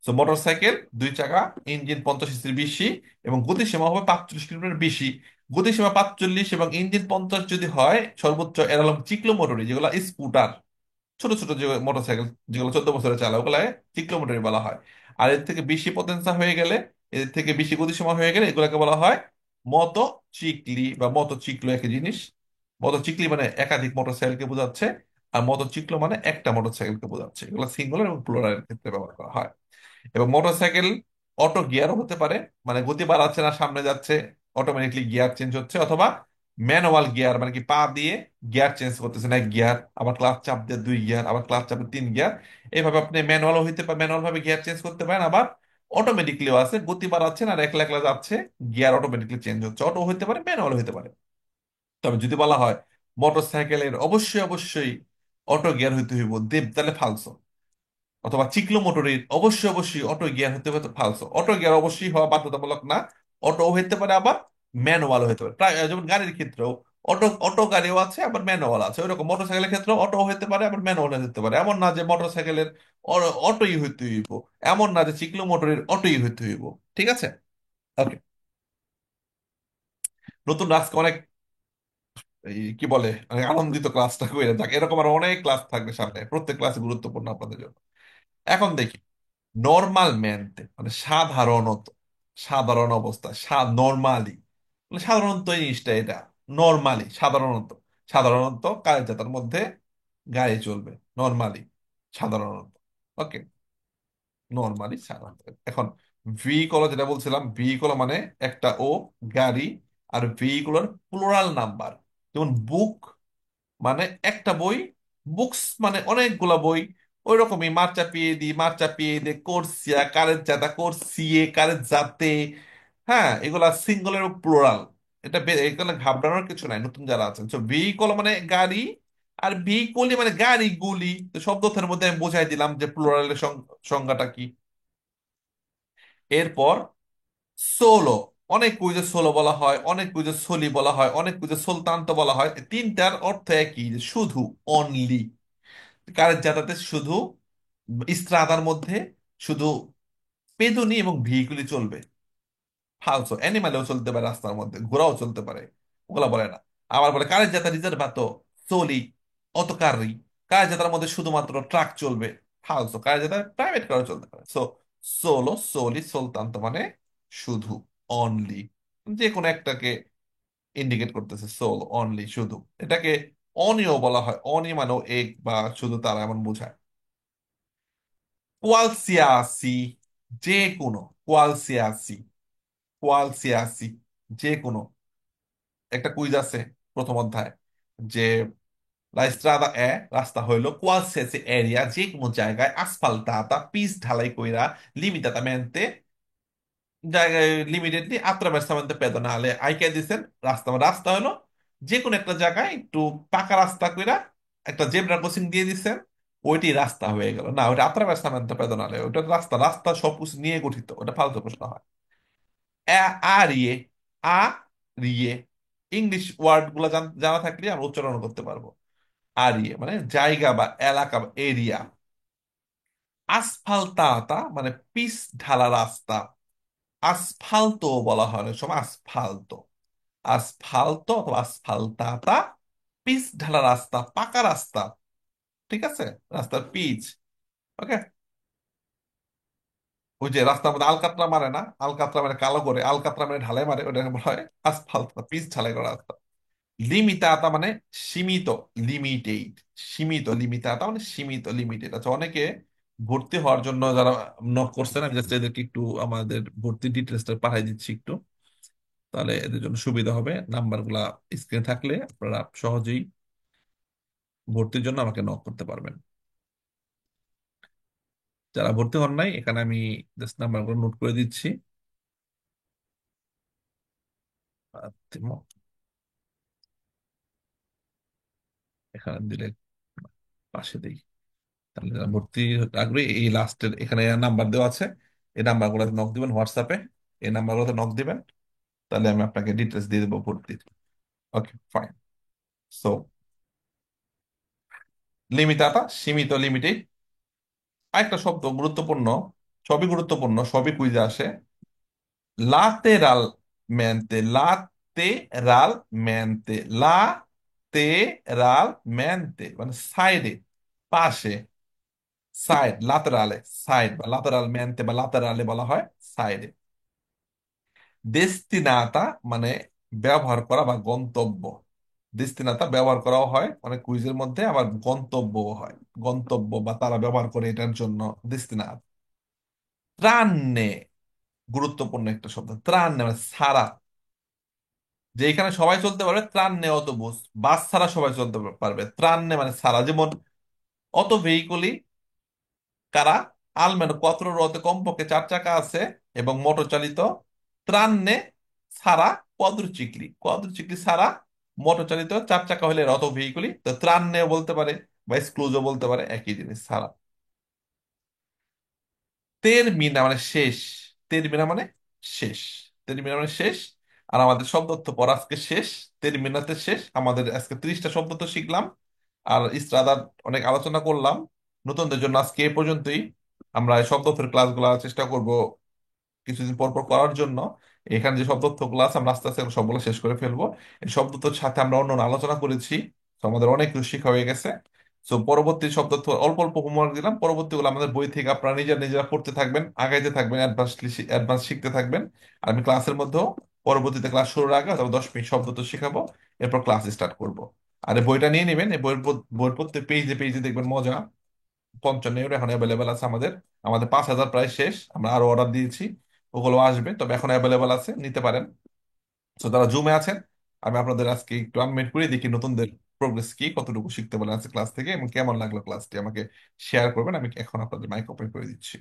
সো মোটরসাইকেল 2 চাকা, ইঞ্জিন 50 সিসির বেশি এবং গতিসীমা হবে 45 কিলোমিটার বেশি। গতিসীমা 45 এবং ইঞ্জিন 50 যদি হয় সর্বোচ্চ, এর হলো চিক্লো মোটরি, যেগুলো স্কুটার, ছোট ছোট যে মোটরসাইকেল যেগুলো 14 বছরে চালায়, ওগুলায় চিক্লোমিটার বলা হয়। আর এর থেকে বেশি পতেন্সা হয়ে গেলে, এর থেকে বেশি গতিসীমা হয়ে গেলে এগুলোকে বলা হয় মতো চিকলি বা মতো চিকলো, একই জিনিস। মতো চিকলি মানে একাধিক মোটরসাইকেলকে বোঝাচ্ছে, আর মতো চিকলো মানে একটা মোটরসাইকেলকে বোঝাচ্ছে। এগুলো সিঙ্গুলার এবং প্লুরাল ক্ষেত্রে ব্যবহার করা হয়। এবং মোটরসাইকেল অটো গিয়ারও হতে পারে, মানে গতি বাড়াচ্ছে না সামনে যাচ্ছে, অটোমেটিকলি গিয়ার চেঞ্জ হচ্ছে, অথবা ম্যানুয়াল গিয়ার, মানে কি পা দিয়ে গিয়ার চেঞ্জ করতেছেন, 1 গিয়ার, আবার ক্লাচ চাপ দিয়ে 2 গিয়ার, আবার ক্লাচ চাপে 3 গিয়ার। এইভাবে আপনি ম্যানুয়ালও হইতে পারে, ম্যানুয়াল ভাবে গিয়ার চেঞ্জ করতে পারেন। আবার অটোমেটিকলিও আছে, গতি বাড়াচ্ছেন আর একলা একলা যাচ্ছে, গিয়ার অটোমেটিকলি চেঞ্জ হচ্ছে। অটো হইতে পারে, ম্যানুয়াল হইতে পারে। তবে যদি বলা হয় মোটরসাইকেলের অবশ্যই অবশ্যই অটো গিয়ার হইতে হইব, দেব তাহলে ফালসো। অথবা চিকলো মোটরের অবশ্যই অবশ্যই অটো গিয়ার হতে হবে, তো ফালসো। অটো গিয়ার অবশ্যই হওয়া বাধ্যতামূলক না, অটো হতে পারে আবার ম্যানুয়ালও হতে পারে। প্রায় যেমন গাড়ির ক্ষেত্রেও অটো অটো গাড়িও আছে, আবার ম্যানুয়াল আছে, ওইরকম মোটরসাইকেলের ক্ষেত্রেও অটো হতে পারে আবার ম্যানুয়াল হতে পারে। এমন না যে মোটরসাইকেলের অটোই হইতে হইব, এমন না যে চিকলো মোটরের অটোই হইতে হইব। ঠিক আছে, ওকে। নতুন আজকে অনেক কি বলে, অনেক আনন্দিত ক্লাসটা করে যাক, এরকম আর অনেক ক্লাস থাকবে সামনে, প্রত্যেক ক্লাস গুরুত্বপূর্ণ আপনাদের জন্য। এখন দেখি নর্মাল ম্যানতে, মানে সাধারণত, সাধারণ অবস্থা, নর্মালি, মানে সাধারণত এই জিনিসটা এটা, নর্মালি সাধারণত, সাধারণত কারেন্ট যাত্রার মধ্যে গাড়ি চলবে নর্মালি, সাধারণত। ওকে, নর্মালি সাধারণত। এখন ভেহিকল, যেটা বলছিলাম, ভেহিকল মানে একটা ও, গাড়ি। আর ভেহিকুলার প্লুরাল নাম্বার, যেমন বুক মানে একটা বই, বুকস মানে অনেকগুলা বই। ওই রকমই মার্চা পিয়ে দি কোর্সিয়া, কারের জাতা, কোর্সিয়ে, কারের জাতে। হ্যাঁ, এগুলা সিঙ্গলের প্লুরাল। এখানে ঘাবড়ানোর কিছু নাই নতুন যারা আছেন। তো ভেহিকল মানে গাড়ি, আর ভেহিকলি মানে গাড়িগুলি। তো শব্দ অর্থের মধ্যে আমি বোঝাই দিলাম যে প্লুরালের সংজ্ঞাটা কি। এরপর সোলো, অনেক কুইজে সোলো বলা হয়, অনেক কুইজে সোলি বলা হয়, অনেক কুইজে সুলতান্ত বলা হয়। তিনটার অর্থ একই, যে শুধু, অনলি। কারের জাতাতে শুধু, ইস্ত্রাদার মধ্যে শুধু পেদুনি এবং ভেহিকুলি চলবে। ফালসো, অ্যানিমালেও চলতে পারে, রাস্তার মধ্যে ঘোড়াও চলতে পারে, ওগুলা বলে না। আবার বলে কারের জাতা রিজার্ভাতো সোলি অতকারী, কারের জাতার মধ্যে শুধুমাত্র ট্রাক চলবে। ফালসো, কারের জাতা প্রাইভেট কারও চলতে পারে। সো সোলো, সোলি, সুলতান্ত মানে শুধু, অনলি, যে কোনো একটাকে ইন্ডিকেট করতেছে। সোল, অনলি, শুধু। এটাকে অনিও বলা হয়, অনি মানেও এক বা শুধু, তারা এমন বোঝায়। কোয়ালসিয়াসি, যে কোনো। কোয়ালসিয়াসি, কোয়ালসিয়াসি, যে কোনো। একটা কুইজ আছে প্রথম অধ্যায়, যে la strada è, রাস্তা হইলো, qualsiasi area, যে কোনো জায়গায়, asfaltata, পিচ ঢালাই কইরা, limitatamente, জায়গায় লিমিটেডলি, attraversamento pedonale, আইকা দিছেন। রাস্তা মানে রাস্তা হলো যে কোনো একটা জায়গায় একটু পাকা রাস্তা কইরা একটা জেব্রা ক্রসিং দিয়ে দিছেন, ওইটি রাস্তা হয়ে গেল। না, ওটা attraversamento pedonale, ওটা রাস্তা, রাস্তা সবকিছু নিয়ে গঠিত, ওটা ফালতু প্রশ্ন হয়। আরিয়ে, আ রিয়ে, ইংলিশ ওয়ার্ড গুলা জানা থাকলে আমরা উচ্চারণ করতে পারবো। আরিয়ে মানে জায়গা বা এলাকা বা এরিয়া। আসফালতাতা মানে পিচ ঢালা রাস্তা। আসফালতো বলা হয় অনেক সময়, আসফালতো, আসফালতো অথবা আসফালতাতা, পিচ ঢালা রাস্তা, পাকা রাস্তা। ঠিক আছে, রাস্তার পিচ। ওকে, ওই যে রাস্তার মধ্যে আলকাতরা মারে না, আলকাতরা মানে কালো করে, আলকাতরা মানে ঢালাই মারে, ওটাকে বলা হয় আসফাল্ট, পিচ ঢালাই করা রাস্তা। লিমিটাতা মানে সীমিত, লিমিটেড, সীমিত। লিমিটাতা মানে সীমিত, লিমিটেড। আচ্ছা, অনেকে ভর্তি হওয়ার জন্য যারা নক করছেন, আমি জাস্ট এদেরকে একটু আমাদের ভর্তি ডিটেলসটা পাঠাই দিচ্ছি একটু, তাহলে এদের জন্য সুবিধা হবে। নাম্বারগুলা স্ক্রিনে থাকলে আপনারা সহজেই ভর্তির জন্য আমাকে নক করতে পারবেন। যারা ভর্তি হন নাই, এখানে আমি জাস্ট নাম্বারগুলো নোট করে দিচ্ছি। এখানে দিলে পাশে দেই, তাহলে যারা ভর্তি হতে আগ্রহী, এই লাস্টের এখানে নাম্বার দেওয়া আছে, এই নাম্বারগুলোতে নক দিবেন হোয়াটসঅ্যাপে, এই নাম্বারগুলোতে নক দিবেন, তাহলে আমি আপনাকে ডিটেলস দিয়ে দেবো ভর্তির। Okay fine. সো লিমিটাটা সীমিত, লিমিটেড। আরেকটা শব্দ গুরুত্বপূর্ণ, সবই গুরুত্বপূর্ণ, সবই কুইজে আসে। লাতেরালmente, lateralmente, lateralmente মানে সাইডে, পাশে, সাইড, লাতেরালে, সাইড বা লাতেরালmente বা লাতেরালে বলা হয় সাইডে। ডেস্টিনাতা মানে ব্যবহার করা বা গন্তব্য। ডেস্টিনাতা ব্যবহার করাও হয় অনেক কুইজের মধ্যে, আবার গন্তব্যও হয়। গন্তব্য বা তারা ব্যবহার করে এটার জন্য ডেস্টিনাত। ত্রান্নে, গুরুত্বপূর্ণ একটা শব্দ, ত্রান্নে মানে ছাড়া, যে এখানে সবাই চলতে পারবে। ত্রান্নে অটোবুস, বাস ছাড়া সবাই চলতে পারবে। ত্রান্নে মানে ছাড়া, যেমন অটো ভেহিকলি কারা, আলমেনো কোয়াত্রো রোতে কমপক্ষে 4 চাকা আছে এবং মোটর চালিত। ত্রান্নে ছাড়া কোয়াদ্রুচিকলি, কোয়াদ্রুচিকলি ছাড়া মোটর চালিত 4 চাকা হলে অটো ভেহিকলি। তো ত্রান্নেও বলতে পারে বা স্ক্লুজও বলতে পারে, একই জিনিস, ছাড়া। তেরমিনা মানে শেষ, তেরমিনা মানে শেষ, তেরমিনা মানে শেষ। আর আমাদের শব্দ তো পড়া আজকে শেষ, তেরমিনাতে শেষ। আমাদের আজকে 30টা শব্দ তো শিখলাম, আর ইস্ত্রাদার অনেক আলোচনা করলাম। নতুনদের জন্য আজকে এ পর্যন্তই। আমরা এই শব্দত্বের ক্লাসগুলো চেষ্টা করব কিছুদিন পর পর করার জন্য। এখানে যে শব্দত্বগুলো আছে আমরা আস্তে আস্তে সবগুলো শেষ করে ফেলবো। এই শব্দত্বের সাথে আমরা অন্য আলোচনা করেছি, তো আমাদের অনেক কিছু শেখা হয়ে গেছে। তো পরবর্তী শব্দত্ব অল্প অল্প হোমওয়ার্ক দিলাম, পরবর্তীগুলো আমাদের বই থেকে আপনারা নিজেরা নিজেরা পড়তে থাকবেন, আগাইতে থাকবেন, অ্যাডভান্স শিখতে থাকবেন। আর আমি ক্লাসের মধ্যেও পরবর্তীতে ক্লাস শুরুর আগে তবে 10 মিনিট শব্দত্ব শিখাবো, এরপর ক্লাস স্টার্ট করব। আর এই বইটা নিয়ে নেবেন, এই বইয়ের প্রত্যেক পেজে পেজে দেখবেন মজা। 55 € এখন অ্যাভেলেবেল আছে আমাদের। আমাদের 5,000 প্রায় শেষ, আমরা আরো অর্ডার দিয়েছি, ওগুলো আসবে, তবে এখন অ্যাভেলেবেল আছে, নিতে পারেন। তো যারা জুমে আছেন, আমি আপনাদের আজকে একটু আনমিট করে দেখি নতুনদের প্রোগ্রেস কি, কতটুকু শিখতে পারলেন আজকে ক্লাস থেকে এবং কেমন লাগলো ক্লাসটি, আমাকে শেয়ার করবেন। আমি এখন আপনাদের মাইক ওপেন করে দিচ্ছি।